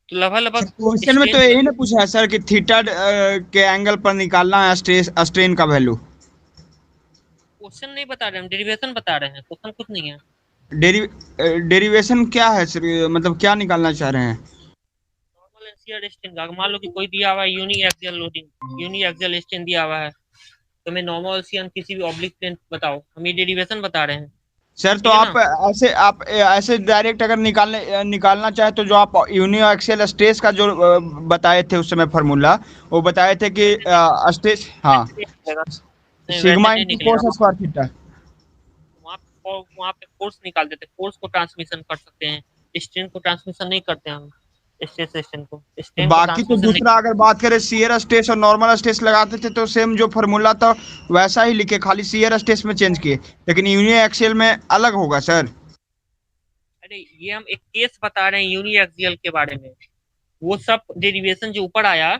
तो लगभग लगभग क्वेश्चन में तो स्ट्रेन। यही ना पूछा है सर कि थीटा के एंगल पर निकालना है स्ट्रेन का वैल्यू। क्वेश्चन नहीं बता रहे, हम डेरिवेशन बता रहे हैं, क्वेश्चन कुछ नहीं है। डेरि डेरिवेशन क्या है सर, मतलब क्या निकालना चाह रहे हैं? नॉर्मल एंड शियर स्ट्रेन का, मान लो कि कोई दिया हुआ है uniaxial loading, uniaxial strain दिया हुआ है, तो हमें नॉर्मल शियर किसी भी ऑब्लिक प्लेन बताओ, हम ये डेरिवेशन बता रहे हैं। सर तो ठीक है ना, आप ऐसे डायरेक्ट अगर निकालना चाहे तो जो आप यूनिएक्सियल स्ट्रेस का जो बताए थे उस समय फार्मूला, वो बताए थे कि वैसे नहीं, स्ट्रेस, हाँ, वैसे नहीं निकलेगा, नहीं वैसे सिग्मा नहीं इंटू निकलेगा। Cos square theta. वहाँ पे फोर्स निकाल देते, फोर्स को ट्रांसमिशन कर सकते हैं, स्ट्रेन को ट्रांसमिशन नहीं करते हम, स्ट्रेस स्ट्रेन को, स्ट्रेन को बाकी तो ट्रांसमिशन नहीं। दूसरा अगर बात करें शियर स्ट्रेस और नॉर्मल स्ट्रेस लगाते थे तो सेम जो फार्मूला था वैसा ही लिखे, खाली शियर स्ट्रेस में चेंज किए, लेकिन यूनिएक्सियल में अलग होगा सर। अरे ये हम एक केस बता रहे हैं यूनिएक्सियल के बारे में। वो सब डेरिवेशन जो ऊपर आया,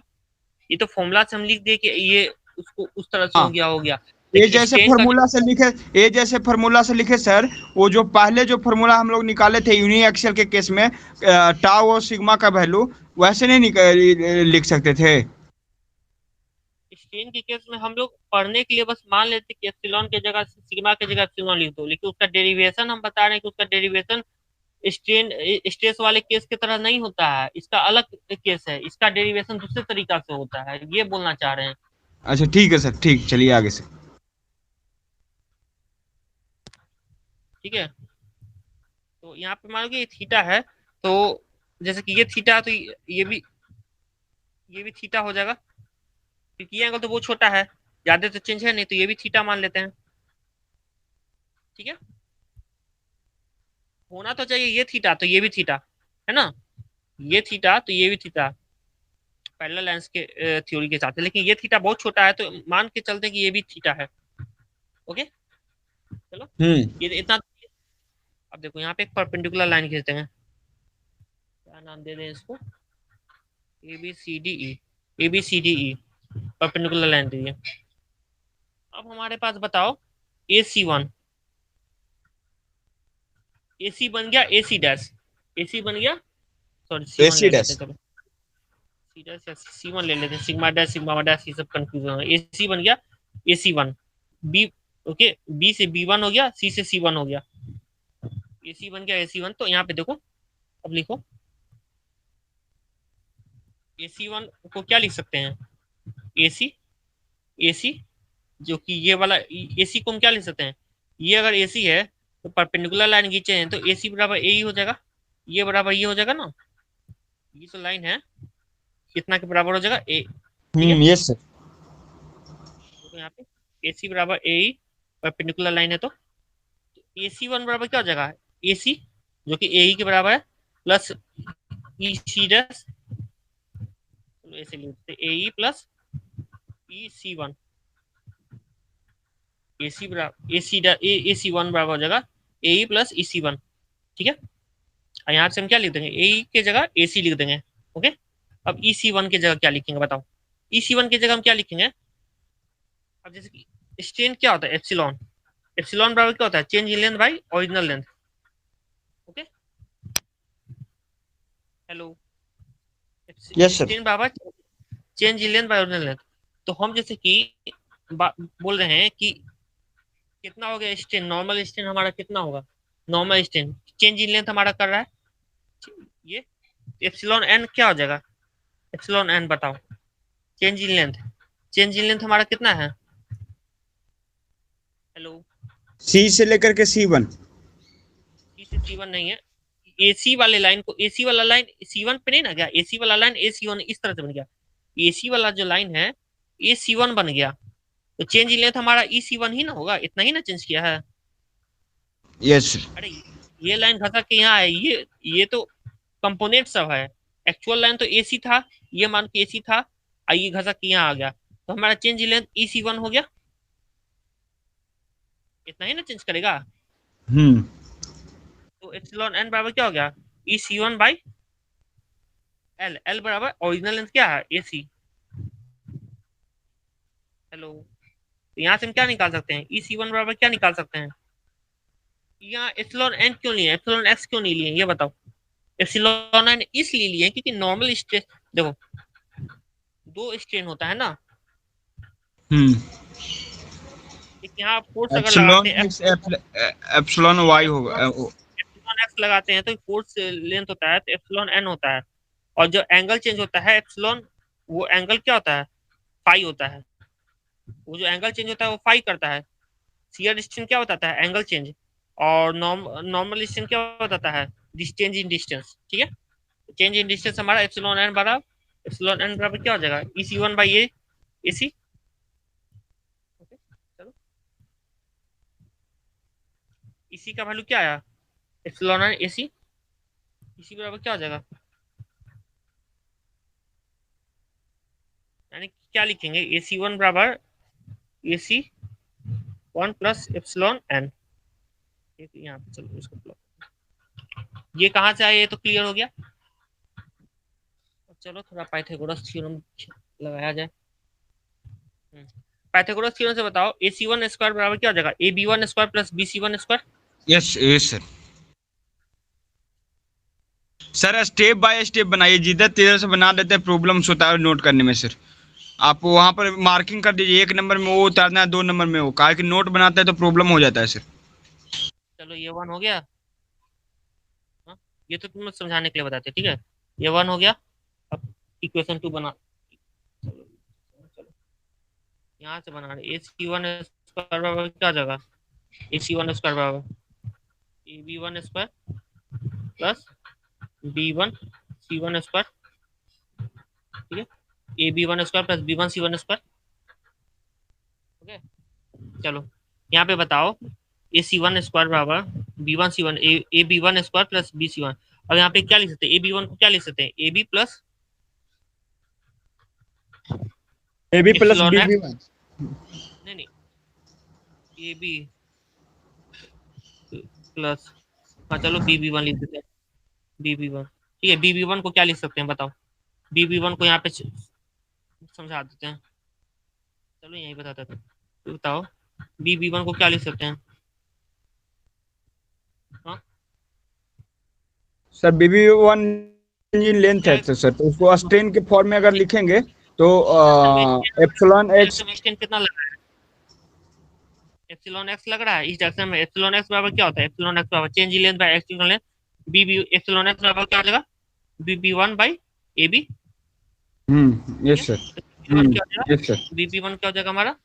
ये तो फॉर्मूला से हम लिख दे कि ये उसको उस तरह से हाँ, हो गया। ये लेकिन जैसे स्ट्रेन का फॉर्मूला से लिखे, ये जैसे फॉर्मूला से लिखे सर, वो जो पहले जो फॉर्मूला हम लोग निकाले थे यूनी एक्सेल के केस में, टाउ और सिग्मा का वैल्यू, वैसे नहीं लिख सकते थे। स्ट्रेन के केस में हम लोग पढ़ने के लिए बस मान लेते कि एप्सिलॉन की जगह सिग्मा की जगह एप्सिलॉन लिख दो, लेकिन उसका डेरिवेशन हम बता रहे हैं कि उसका डेरिवेशन स्ट्रेन स्ट्रेस वाले केस की तरह नहीं होता है। इसका अलग केस है, इसका डेरिवेशन दूसरे तरीका से होता है, ये बोलना चाह रहे हैं। अच्छा ठीक है सर, ठीक, चलिए आगे से। ठीक है, तो यहाँ पे मान लो कि ये थीटा है, तो जैसे कि ये थीटा है, तो ये भी थीटा हो जाएगा, क्योंकि ये एंगल तो बहुत छोटा है, ज्यादा तो चेंज है नहीं, तो ये भी थीटा मान लेते हैं। ठीक है, होना तो चाहिए ये थीटा तो ये भी थीटा, है ना, ये थीटा तो ये भी थीटा, पैरेलल लाइंस के थ्योरी के हिसाब से। लेकिन ये थीटा बहुत छोटा है, तो मान के चलते हैं कि ये भी थीटा है। ओके, चलो, हम्म। ये इतना। अब देखो यहाँ पे एक परपेंडिकुलर लाइन खींचते हैं, क्या नाम दे दें इसको, A B C D E, A B C D E, perpendicular line दे दिए। अब हमारे पास बताओ ए सी वन, ए सी बन गया ए सी डैश, ए सी बन गया, सॉरी सी वन एसी ले लेते डैश। हैं, चलो सी डैश या सी वन ले लेते हैं, सिग्मा डैश ये सब कंफ्यूजन है। ए सी बन गया A C one, B, okay, B से बी वन हो गया, सी से सी वन हो गया, ए सी बन गया ए सी वन। तो यहाँ पे देखो, अब लिखो ए सी वन को क्या लिख सकते हैं, ए सी, ए सी, जो कि ये वाला ए सी को हम क्या लिख सकते हैं, ये अगर ए सी है तो परपेंडिकुलर लाइन खींचे हैं, तो ए सी बराबर ए ही हो जाएगा, ये बराबर ये हो जाएगा ना, ये जो लाइन है कितना के बराबर हो जाएगा, ए। ठीक है, यस सर। देखो यहाँ पे ए सी बराबर ए ही, परपेंडिकुलर लाइन है, तो ए सी वन बराबर क्या हो जाएगा, ए सी, जो कि ए ही के बराबर है, प्लस ई सी डैश, ऐसे लिखते ए E plus E C one, A सी बराबर ए सी वन बराबर हो जाएगा ए ई प्लस ई सी वन। ठीक है, और यहाँ से हम क्या लिख देंगे, ए ई के जगह ए सी लिख देंगे। ओके, अब ई सी वन की जगह क्या लिखेंगे बताओ, ई सी वन की जगह हम क्या लिखेंगे। अब जैसे कि स्ट्रेन क्या होता है, एप्सिलॉन, एप्सिलॉन बराबर क्या होता है, change in length by original length. Okay, hello, yes sir. Strain बराबर change in length by original length. तो हम जैसे कि बोल रहे हैं कि कितना हो गया स्ट्रेन, नॉर्मल स्ट्रेन हमारा कितना होगा, normal strain change in length हमारा कर रहा है ये, एप्सिलॉन एन क्या हो जाएगा, एप्सिलॉन एन बताओ, change in length, change in length हमारा कितना है, हेलो, सी से लेकर के सी वन। सी से सी वन नहीं है, एसी वाले लाइन को, एसी वाला लाइन सी वन पे नहीं ना गया, एसी वाला लाइन ए सी वन इस तरह से बन गया, एसी वाला जो लाइन है ए सी वन बन गया, तो चेंज इन लेंथ हमारा ई सी वन ही ना होगा, इतना ही ना चेंज किया है। Yes sir. अरे ये लाइन घसक के यहाँ है, ये तो कंपोनेंट सब है, एक्चुअल लाइन तो एसी था, ये मान के एसी था, ये घसक के यहाँ आ गया, तो हमारा change in length E C one हो गया, इतना ही ना चेंज करेगा। हम्म। तो एप्सिलॉन एन बराबर क्या हो गया, ई C one by L, L बराबर ओरिजिनल लेंथ क्या है ए सी। हेलो, तो यहाँ से हम क्या निकाल सकते हैं, ई सी वन बराबर क्या निकाल सकते हैं, यहाँ एप्सिलॉन एन क्यों लिए, एप्सिलॉन एक्स क्यों नहीं लिए, ये बताओ। एप्सिलॉन एन इसलिए लिए क्योंकि नॉर्मल स्ट्रेन, देखो दो स्ट्रेन होता है ना, हम्म। एक यहाँ फोर्स अगर लगाते एप्सिलॉन हैं एक्स, एप्सिलॉन वाई होगा। एप्सिलॉन एक्स लगाते हैं तो फोर्स लेंथ होता है, तो एप्सिलॉन एन होता है, और जो एंगल चेंज होता है एप्सिलॉन, वो एंगल क्या होता है, फाई होता है, वो जो एंगल चेंज होता है वो फाई करता है। शियर डिस्टेंस क्या बताता है, एंगल चेंज, और नॉर्मल डिस्टेंस क्या बताता है, चेंज इन डिस्टेंस। ठीक है, चेंज इन डिस्टेंस हमारा एप्सिलॉन एन बराबर, एप्सिलॉन एन बराबर क्या हो जाएगा, ई C one by A C. चलो, इसी का वैल्यू क्या आया, एप्सिलॉन एन ए सी, इसी बराबर क्या हो जाएगा, यानी क्या लिखेंगे, ए सी वन बराबर A C one plus epsilon N. यहाँ पे चलो इसको ये कहाँ से आया, ये तो क्लियर हो गया। चलो थोड़ा पाइथागोरस थ्योरम लगाया जाए। पाइथागोरस थ्योरम से बताओ ए सी वन स्क्वायर बराबर क्या हो जाएगा, A B one square plus B C one square. Yes yes sir. Sir step by step बनाइए, जिधर तेरह से बना देते हैं प्रॉब्लम्स होता है नोट करने में सर। आप वहाँ पर मार्किंग कर दीजिए, एक नंबर में वो उतारना है, दो नंबर में वो, काहे कि नोट बनाते हैं तो प्रॉब्लम हो जाता है सर। चलो ये वन हो गया। हाँ, ये तो तुम समझाने के लिए बताते, ठीक है। ये वन हो गया। अब इक्वेशन टू बना। चलो चलो यहाँ से बना रहे, ए सी वन स्क्वायर बराबर क्या हो जाएगा, ए सी वन स्क्वायर बराबर A B one square plus B one C one square, ठीक है। A B one square plus B one C one square. Okay, चलो यहाँ पे बताओ ए सी वन स्क्वायर बराबर B one C one, A B one square plus B C one. अब यहाँ पे क्या लिख सकते हैं, ए बी वन को क्या लिख सकते हैं, A B plus A B plus epsilon B B X. One. नहीं नहीं, ए बी प्लस, हाँ चलो बी बी वन लिख देते हैं, बी बी वन। ठीक है, बी बी वन को क्या लिख सकते हैं बताओ, बी बी वन को यहाँ पे समझा देते हैं। चलो यही बताते थे, तो बताओ बी बी वन को क्या लिख सकते हैं। हाँ sir B B one engine length क्या है सर, तो उसको स्ट्रेन के फॉर्म में अगर लिखेंगे तो एप्सिलॉन एक्स। में एक्सटेंड कितना लग रहा है, एप्सिलॉन एक्स लग रहा है इस डायरेक्शन में। एप्सिलॉन एक्स बराबर क्या होता है, एप्सिलॉन एक्स बराबर change in length by extension length. B B epsilon X बराबर क्या हो जाएगा, B B one by A B. ठीक है, यस सर। बी वन क्या हो जाएगा, yes sir. B B one क्या हो जाएगा हमारा,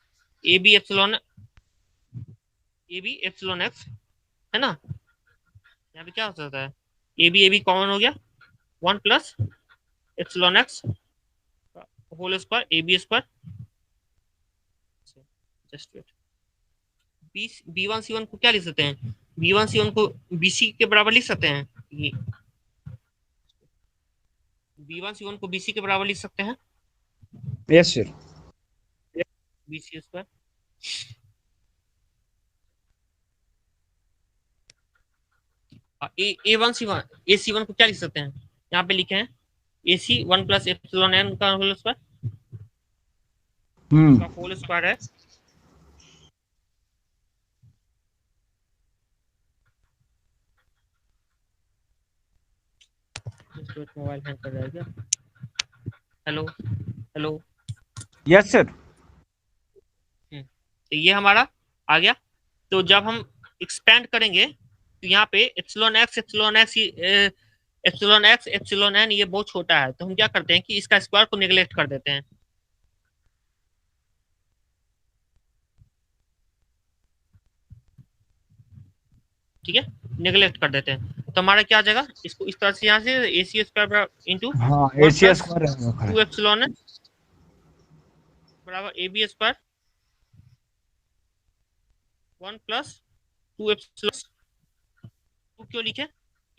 A B epsilon, A B epsilon X, है ना। यहाँ पे क्या हो सकता है, ए बी कॉमन हो गया, one plus epsilon x whole square A B square. Just wait, B B one C one को क्या लिख सकते हैं, बी वन सी वन को बी सी के बराबर लिख सकते हैं, ये बी वन सी वन को बी सी के बराबर लिख सकते हैं, yes sir. B C square. A one C one, A C one को क्या लिख सकते हैं, यहाँ पे लिखे हैं ए C one plus epsilon n का होल स्क्वायर, का होल स्क्वायर है। मोबाइल हैंग कर जाएगा। Hello hello. Yes sir. तो ये हमारा आ गया। तो जब हम एक्सपेंड करेंगे तो यहाँ पे epsilon x epsilon x epsilon x epsilon N ये बहुत छोटा है, तो हम क्या करते हैं कि इसका स्क्वायर को निगलेक्ट कर देते हैं। ठीक है, निगलेक्ट कर देते हैं तो हमारा क्या आ जाएगा, इसको इस तरह से यहाँ से ए सी स्क्वायर इंटू हाँ वन एशिया प्लस स्क्वायर है। टू एप्सिलॉन बराबर A B square one plus two epsilon. Two क्यों लिखे,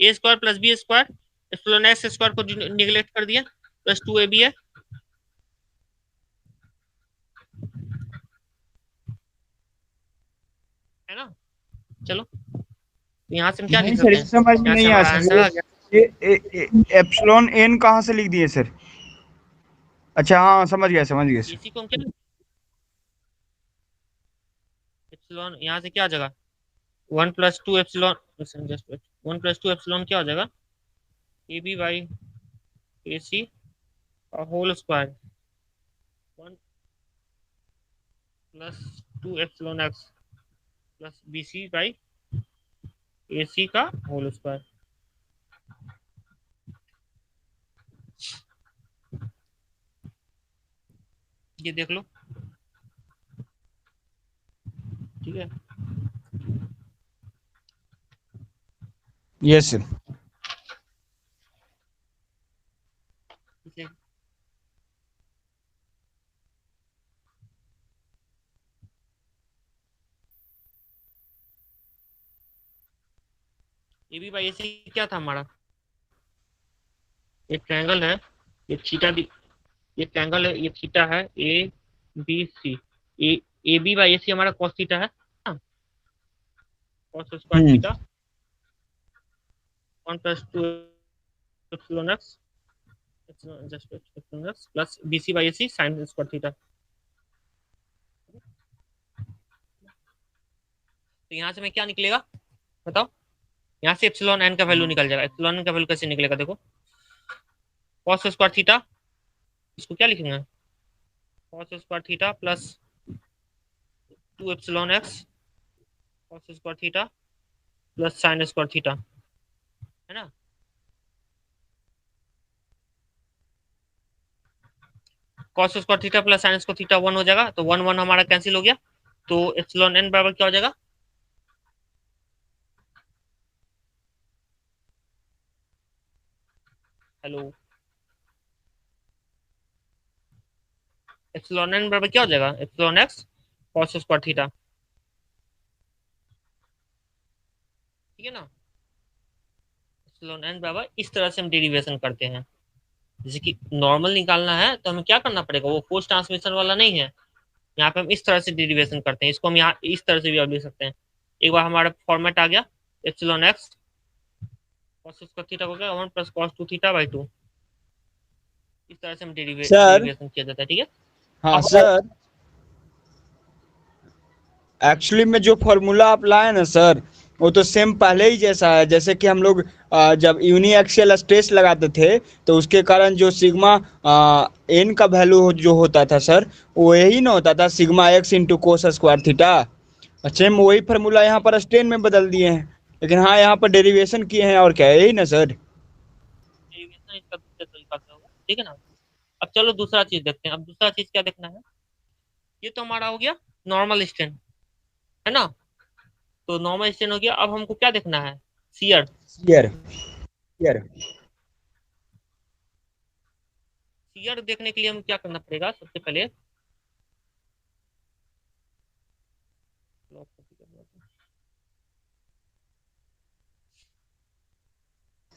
A square plus B square epsilon x square को निगलेक्ट कर दिया, प्लस टू ए बी है ना। चलो तो यहाँ से हम क्या नहीं लिख सर, सकते ये हैं, समझ में यहाँ से नहीं आया हमारा सर। आंसर आ गया। ये एप्सिलॉन एन कहाँ से लिख दिए सर? अच्छा हाँ, समझ गया समझ गया सर। इसी को हम क्या, एप्सिलॉन यहाँ से क्या आ जाएगा, one plus two epsilon, just one plus two epsilon क्या हो जाएगा, A B by A C whole square one plus two epsilon x plus B C by A C का होल स्क्वायर। ये देख लो, ठीक है। Yes sir. इसे ए बी बाई ए सी क्या था हमारा, एक ट्रायंगल है, ये थीटा भी, ये ट्रायंगल है, ये थीटा है A B C, A B by A C हमारा कॉस थीटा है, cos square hmm. Theta 1 plus 2 epsilon x just epsilon x plus BC by AC sine square theta. तो यहाँ से मैं क्या निकलेगा बताओ, यहाँ से एप्सिलॉन एन का वैल्यू निकल जाएगा। एप्सिलॉन एन का वैल्यू कैसे निकलेगा देखो, कॉस स्क्वायर थीटा, इसको क्या लिखेंगे, cos square theta plus 2 epsilon x cos square theta plus sign square theta, है ना। Cos square theta plus sign square theta 1 हो जाएगा, तो 1 1 हमारा कैंसिल हो गया, तो एप्सिलॉन एन बराबर क्या हो जाएगा, हेलो, एप्सिलॉन एन बराबर क्या हो जाएगा, epsilon x cos square theta, ठीक है ना। एप्सिलॉन एन बराबर इस तरह से हम डेरिवेशन करते हैं। जैसे कि नॉर्मल निकालना है तो हमें क्या करना पड़ेगा, वो फोर्स ट्रांसमिशन वाला नहीं है, यहाँ पे हम इस तरह से डेरिवेशन करते हैं। इसको हम यहाँ इस तरह से भी अब लिख सकते हैं। एक बार हमारा फॉर्मेट आ गया, epsilon x cos square theta हो गया 1 प्लस कॉस 2 थीटा बाई 2, इस तरह से हम सर। डेरिवेशन किया जाता है, ठीक है। हाँ अब सर, एक्चुअली में जो फॉर्मूला आप लाए ना सर, वो तो सेम पहले ही जैसा है। जैसे कि हम लोग जब यूनी एक्सियल स्ट्रेस लगाते थे तो उसके कारण जो सिग्मा एन का वैल्यू जो होता था सर, वो यही ना होता था, sigma x into cos square theta. Same वही फार्मूला यहाँ पर स्ट्रेन में बदल दिए हैं, लेकिन हाँ यहाँ पर डेरिवेशन किए हैं, और क्या है, यही ना सर। डेरिवेशन इसका दूसरे तरीका से होगा, ठीक है ना। अब चलो दूसरा चीज देखते हैं। अब दूसरा चीज क्या देखना है, ये तो हमारा हो गया नॉर्मल स्ट्रेन, है ना। तो नॉर्मल स्ट्रेन हो गया, अब हमको क्या देखना है, शियर। शियर। शियर। शियर देखने के लिए हम क्या करना पड़ेगा, सबसे पहले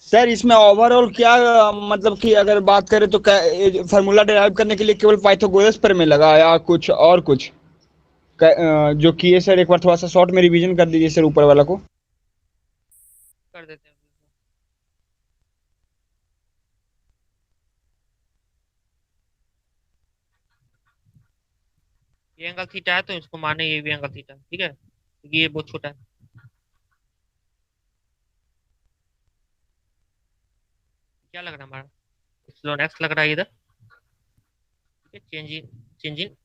सर इसमें ओवरऑल क्या मतलब कि अगर बात करें तो फार्मूला डेराइव करने के लिए केवल पाइथागोरस पर में लगा या कुछ और कुछ जो किए सर, एक बार थोड़ा सा शॉर्ट में रिवीजन कर दीजिए सर ऊपर वाला को। कर देते हैं। ये एंगल थीटा है तो इसको माने ये भी एंगल थीटा, ठीक है, क्योंकि ये बहुत छोटा है। क्या लग रहा है हमारा, एप्सिलॉन एक्स लग रहा है इधर, ठीक है, चेंज इन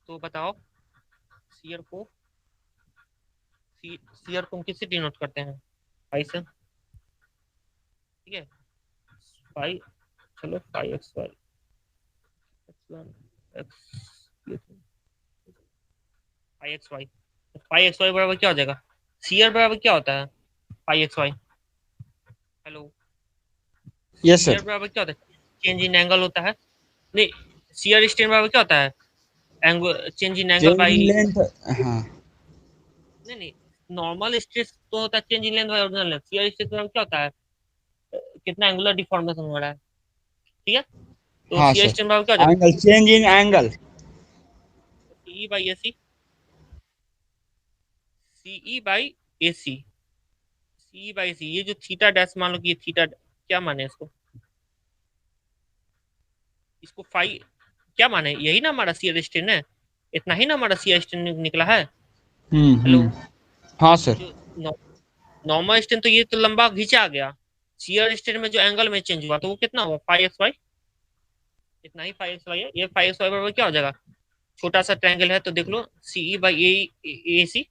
तो बताओ, सीयर को सीयर को हम किससे डिनोट करते हैं, पाई से, ठीक है, पाई, चलो pi x y epsilon x, pi x y, pi x y बराबर क्या हो जाएगा, सीयर बराबर क्या होता है, pi x y, hello, yes shear sir. बराबर क्या होता है, चेंज इन एंगल होता है, नहीं, सीयर स्ट्रेन बराबर क्या होता है, angle change in angle change in by, length. हाँ। नहीं नहीं, नॉर्मल स्ट्रेस तो होता है change in length by original length, shear stress में क्या होता है, कितना एंगुलर डिफॉर्मेशन हो रहा है, ठीक है। तो हाँ शियर सर, स्ट्रेस में क्या हो जाएगा, angle, change in angle. CE by A C, CE by A C, CE by C, ये जो थीटा डैश मान लो कि ये थीटा, क्या माने इसको, इसको फाई क्या माने, यही ना हमारा शियर स्ट्रेन है, इतना ही ना हमारा शियर स्ट्रेन निकला है, हेलो। हम्म। हाँ सर। जो नॉर्मल स्ट्रेन तो ये तो लंबा खींचा गया, शियर स्ट्रेन में जो एंगल में चेंज हुआ तो वो कितना हुआ, फाइव एक्स वाई, इतना ही फाइव एक्स वाई है। ये फाइव एक्स वाई बराबर क्या हो जाएगा, छोटा सा ट्रायंगल है तो देख लो, सीई बाई ए सी,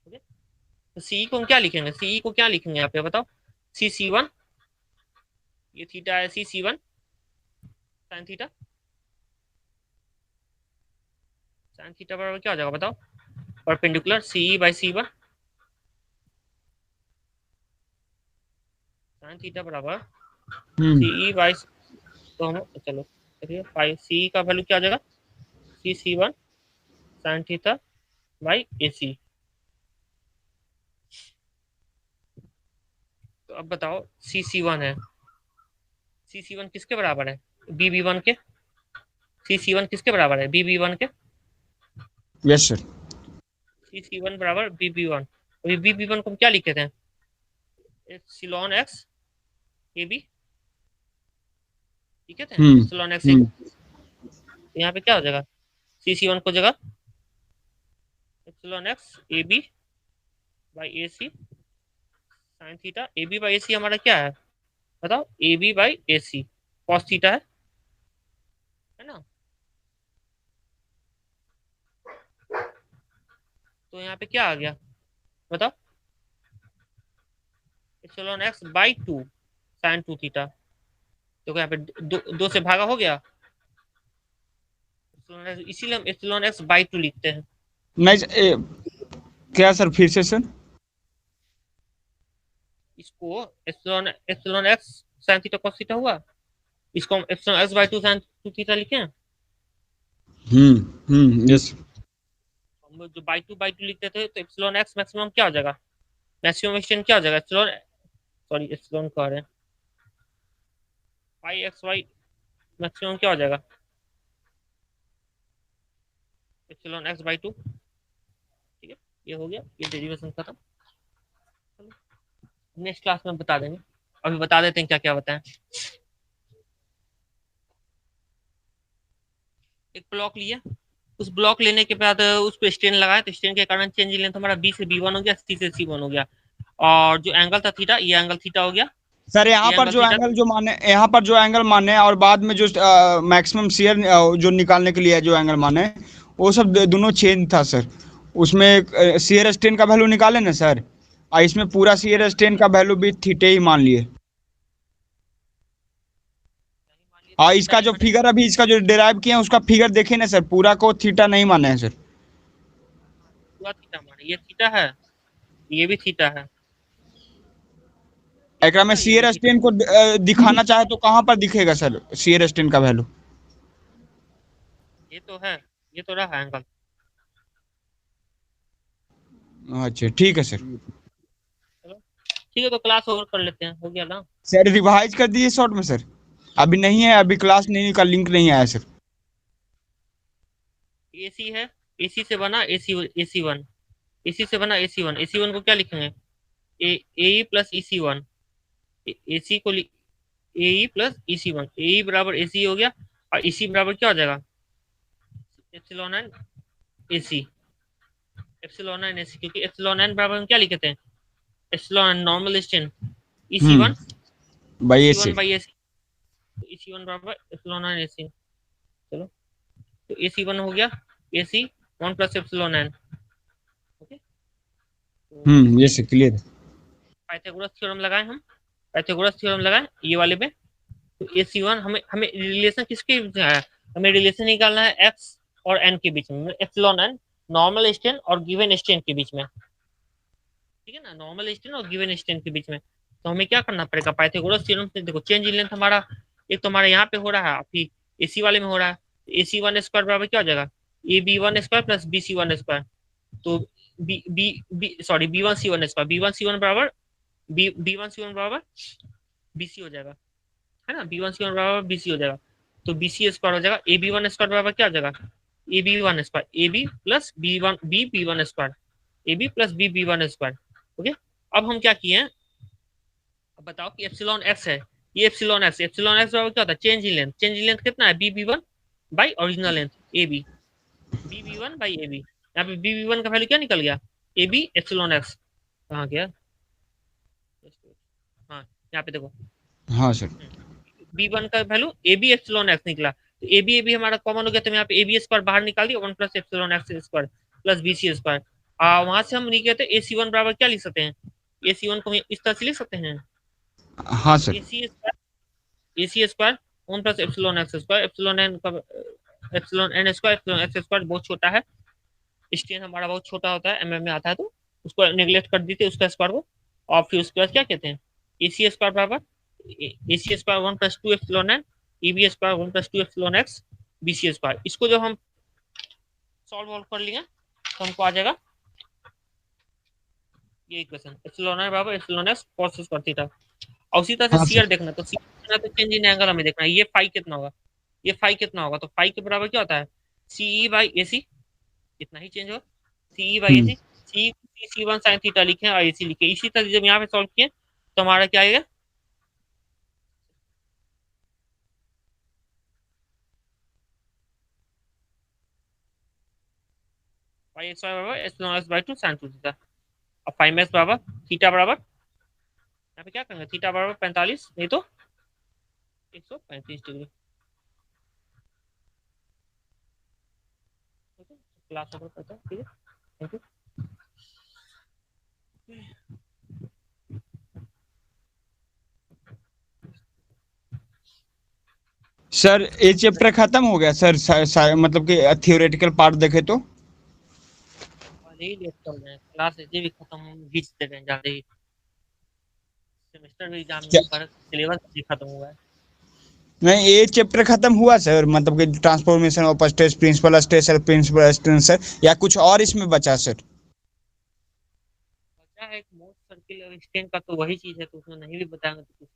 तो सीई को हम क्या लिखेंगे, सीई को क्या लिखेंगे यहाँ पे बताओ, C C1, ये थीटा है C C1 sine theta, sine theta बराबर क्या हो जाएगा बताओ, perpendicular CE by C1 sine theta बराबर हम्म। सीई बाई, तो हम चलो देखिए फाइव सी का वैल्यू क्या हो जाएगा, C C1 sine theta by A C. तो अब बताओ C C1 है, C C1 किसके बराबर है, B B1 के, C C1 किसके बराबर है, B B1 के, यस सर। C C1 बराबर B B1, अभी B B1 को हम क्या लिखे थे, एप्सिलॉन एक्स ए बी, ठीक है, हम्म एप्सिलॉन एक्स ए हम्म बी। तो यहाँ पे क्या हो जाएगा, सी सी वन को जगह epsilon x A B by A C sine theta, A B by A C हमारा क्या है बताओ, A B by A C cos theta है ना। तो यहाँ पे क्या आ गया बताओ, epsilon x by two sine two theta. तो यहाँ पे दो से भागा हो गया, इसीलिए हम एप्सिलॉन एक्स बाई टू लिखते हैं। नहीं क्या सर, फिर से सर? इसको epsilon epsilon x sine theta cos theta हुआ, इसको हम epsilon x by two sine two theta लिखे हैं। यस। हम जो बाई टू लिखते थे, तो एप्सिलॉन एक्स मैक्सिमम क्या हो जाएगा, मैक्सिमम एक्सटेंड क्या हो जाएगा, एप्सिलॉन सॉरी एप्सिलॉन कह रहे हैं पाई एक्स वाई मैक्सिमम क्या हो जाएगा, एप्सिलॉन एक्स बाई टू। ठीक है, ये हो गया, ये डेरिवेशन खत्म। नेक्स्ट क्लास में बता देंगे, अभी बता देते हैं क्या क्या बताएं। एक ब्लॉक लिया, उस ब्लॉक लेने के बाद उस पर स्ट्रेन लगाया, तो स्ट्रेन के कारण चेंज इन लेंथ हमारा बी से बी वन हो गया, सी से सी वन हो गया, और जो एंगल था थीटा, ये एंगल थीटा हो गया, सर यहाँ ये पर एंगल जो थीटा। एंगल जो माने, यहाँ पर जो एंगल माने और बाद में जो मैक्सिमम शियर जो निकालने के लिए जो एंगल माने, वो सब दोनों चेंज था सर। उसमें शियर स्ट्रेन का वैल्यू निकाले ना सर, और इसमें पूरा शियर स्ट्रेन का वैल्यू भी थीटे ही मान लिए। नहीं मान लिए तो और थीटा इसका ही जो मानेंगे। फिगर अभी इसका जो डिराइव किया है उसका फिगर देखे ना सर, पूरा को थीटा नहीं माने हैं सर। पूरा थीटा माने, ये थीटा है, ये भी थीटा है, ये एकरा में थीटा, ये भी शियर थीटा। स्ट्रेन को दिखाना चाहे तो कहाँ पर दिखेगा सर शियर स्ट्रेन का वैल्यू? ये तो है, ये तो रहा एंगल। अच्छा ठीक है सर। चलो ठीक है, तो क्लास ओवर कर लेते हैं, हो गया ना। सर रिवाइज कर दीजिए शॉर्ट में सर, अभी नहीं है, अभी क्लास नहीं का लिंक नहीं आया सर। एसी है, एसी से बना एसी एसी वन, एसी से बना एसी वन, एसी वन को क्या लिखेंगे, ए प्लस ई सी वन, एसी को ए प्लस ई सी वन, ए बराबर ए सी हो गया, और इसी बराबर क्या हो जाएगा, epsilon n A C, epsilon n A C, क्योंकि एप्सिलॉन एन बराबर हम क्या लिखते हैं, epsilon normal strain E C one, E by C ऐसे। One by A C, E C one बराबर एप्सिलॉन एन ए सी। चलो, तो ए सी वन हो गया A C one plus epsilon n. Okay, तो ये इसके से क्लियर है। पाइथागोरस थ्योरम लगाए हम, पाइथागोरस थ्योरम लगाए ये वाले पे। तो ए सी वन हमें हमें रिलेशन किसके बीच में है, हमें रिलेशन निकालना है एक्स और एन के बीच में, एप्सिलॉन एन नॉर्मल स्ट्रेन और गिवन स्ट्रेन के बीच में, ठीक है ना, नॉर्मल स्ट्रेन और गिवन स्ट्रेन के बीच में। तो हमें क्या करना पड़ेगा, पाइथागोरस थ्योरम से देखो, चेंज इन लेंथ हमारा एक तो हमारे यहाँ पे हो रहा है, अभी एसी वाले में हो रहा है, ए सी वन स्क्वायर बराबर क्या हो जाएगा, A B one square plus B C one square. तो B B B sorry B one C one square, B one C one बराबर बी वन सी वन बराबर बी सी हो जाएगा, है ना, बी वन सी वन बराबर बी सी हो जाएगा। तो बी सी स्क्वायर हो जाएगा, ए बी वन स्क्वायर बराबर क्या हो जाएगा, A B one square, A B plus B one B B one square, A B plus B B one square. Okay, अब हम क्या किए हैं, अब बताओ कि एप्सिलॉन एक्स है, ये एप्सिलॉन एक्स, एप्सिलॉन एक्स बराबर क्या होता है, change in length, change in length कितना है, B B one by original length A B, B B one by A B. यहाँ पे बी बी वन का वैल्यू क्या निकल गया, ए बी एप्सिलॉन एक्स, कहाँ गया, हाँ यहाँ पे देखो, हाँ सर। बी वन का value A B epsilon X निकला, तो ए बी हमारा कॉमन हो गया, तो यहाँ पे ए बी स्क्वायर बाहर निकाल दिया, one plus epsilon x square plus B C square. वहां से हम लिख ए सी वन बराबर क्या लिख सकते हैं, ए सी वन को हम इस तरह से लिख सकते हैं, हाँ sir. A C square one plus epsilon x square, epsilon n का epsilon n square, epsilon x square बहुत छोटा है, स्ट्रेन हमारा बहुत छोटा होता है, एमएम में आता है, तो उसको नेग्लेक्ट कर देते उसका स्क्वायर को, और फिर उसके बाद क्या कहते हैं, ए सी स्क्वायर बराबर A C square one plus two epsilon n, E B square one plus two epsilon x, B C square. इसको जब हम सॉल्व कर लिए तो हमको आ जाएगा ये इक्वेशन, एप्सिलॉन एन बराबर epsilon x cos square theta. और उसी तरह से हाँ सर। सीआर देखना, तो सीआर देखना तो चेंज इन एंगल हमें देखना है, ये फाई कितना होगा, ये फाई कितना होगा, तो फाई के बराबर क्या होता है, सीई बाई ए सी, इतना ही चेंज होगा, CE by A hmm C, C C one sine theta लिखे और ए सी लिखे। इसी तरह जब यहाँ पे सॉल्व किए तो हमारा क्या आएगा? पाई एक्स वाई बराबर S not S by two sine two theta. अब फाइव एक्स बराबर थीटा बराबर, यहाँ पे क्या करेंगे, थीटा बराबर 45 नहीं तो 135 डिग्री। क्लास ओवर करता हूँ, ठीक है, थैंक यू। सर ये चैप्टर खत्म हो गया सर, मतलब कि थियोरेटिकल पार्ट देखे तो। और यही लेट चल रहे हैं, क्लास ये भी खत्म बीच दे रहे हैं ज्यादा ही, सेमेस्टर भी एग्जाम क्या? पर सिलेबस भी खत्म हुआ है। नहीं ये चैप्टर खत्म हुआ सर, मतलब कि transformation of stress, principal stress और प्रिंसिपल स्ट्रेस सर, या कुछ और इसमें बचा सर? बचा है एक मोस्ट सर्किल और स्टेन का, तो वही चीज है, तो उसमें नहीं भी बताएंगे तो कुछ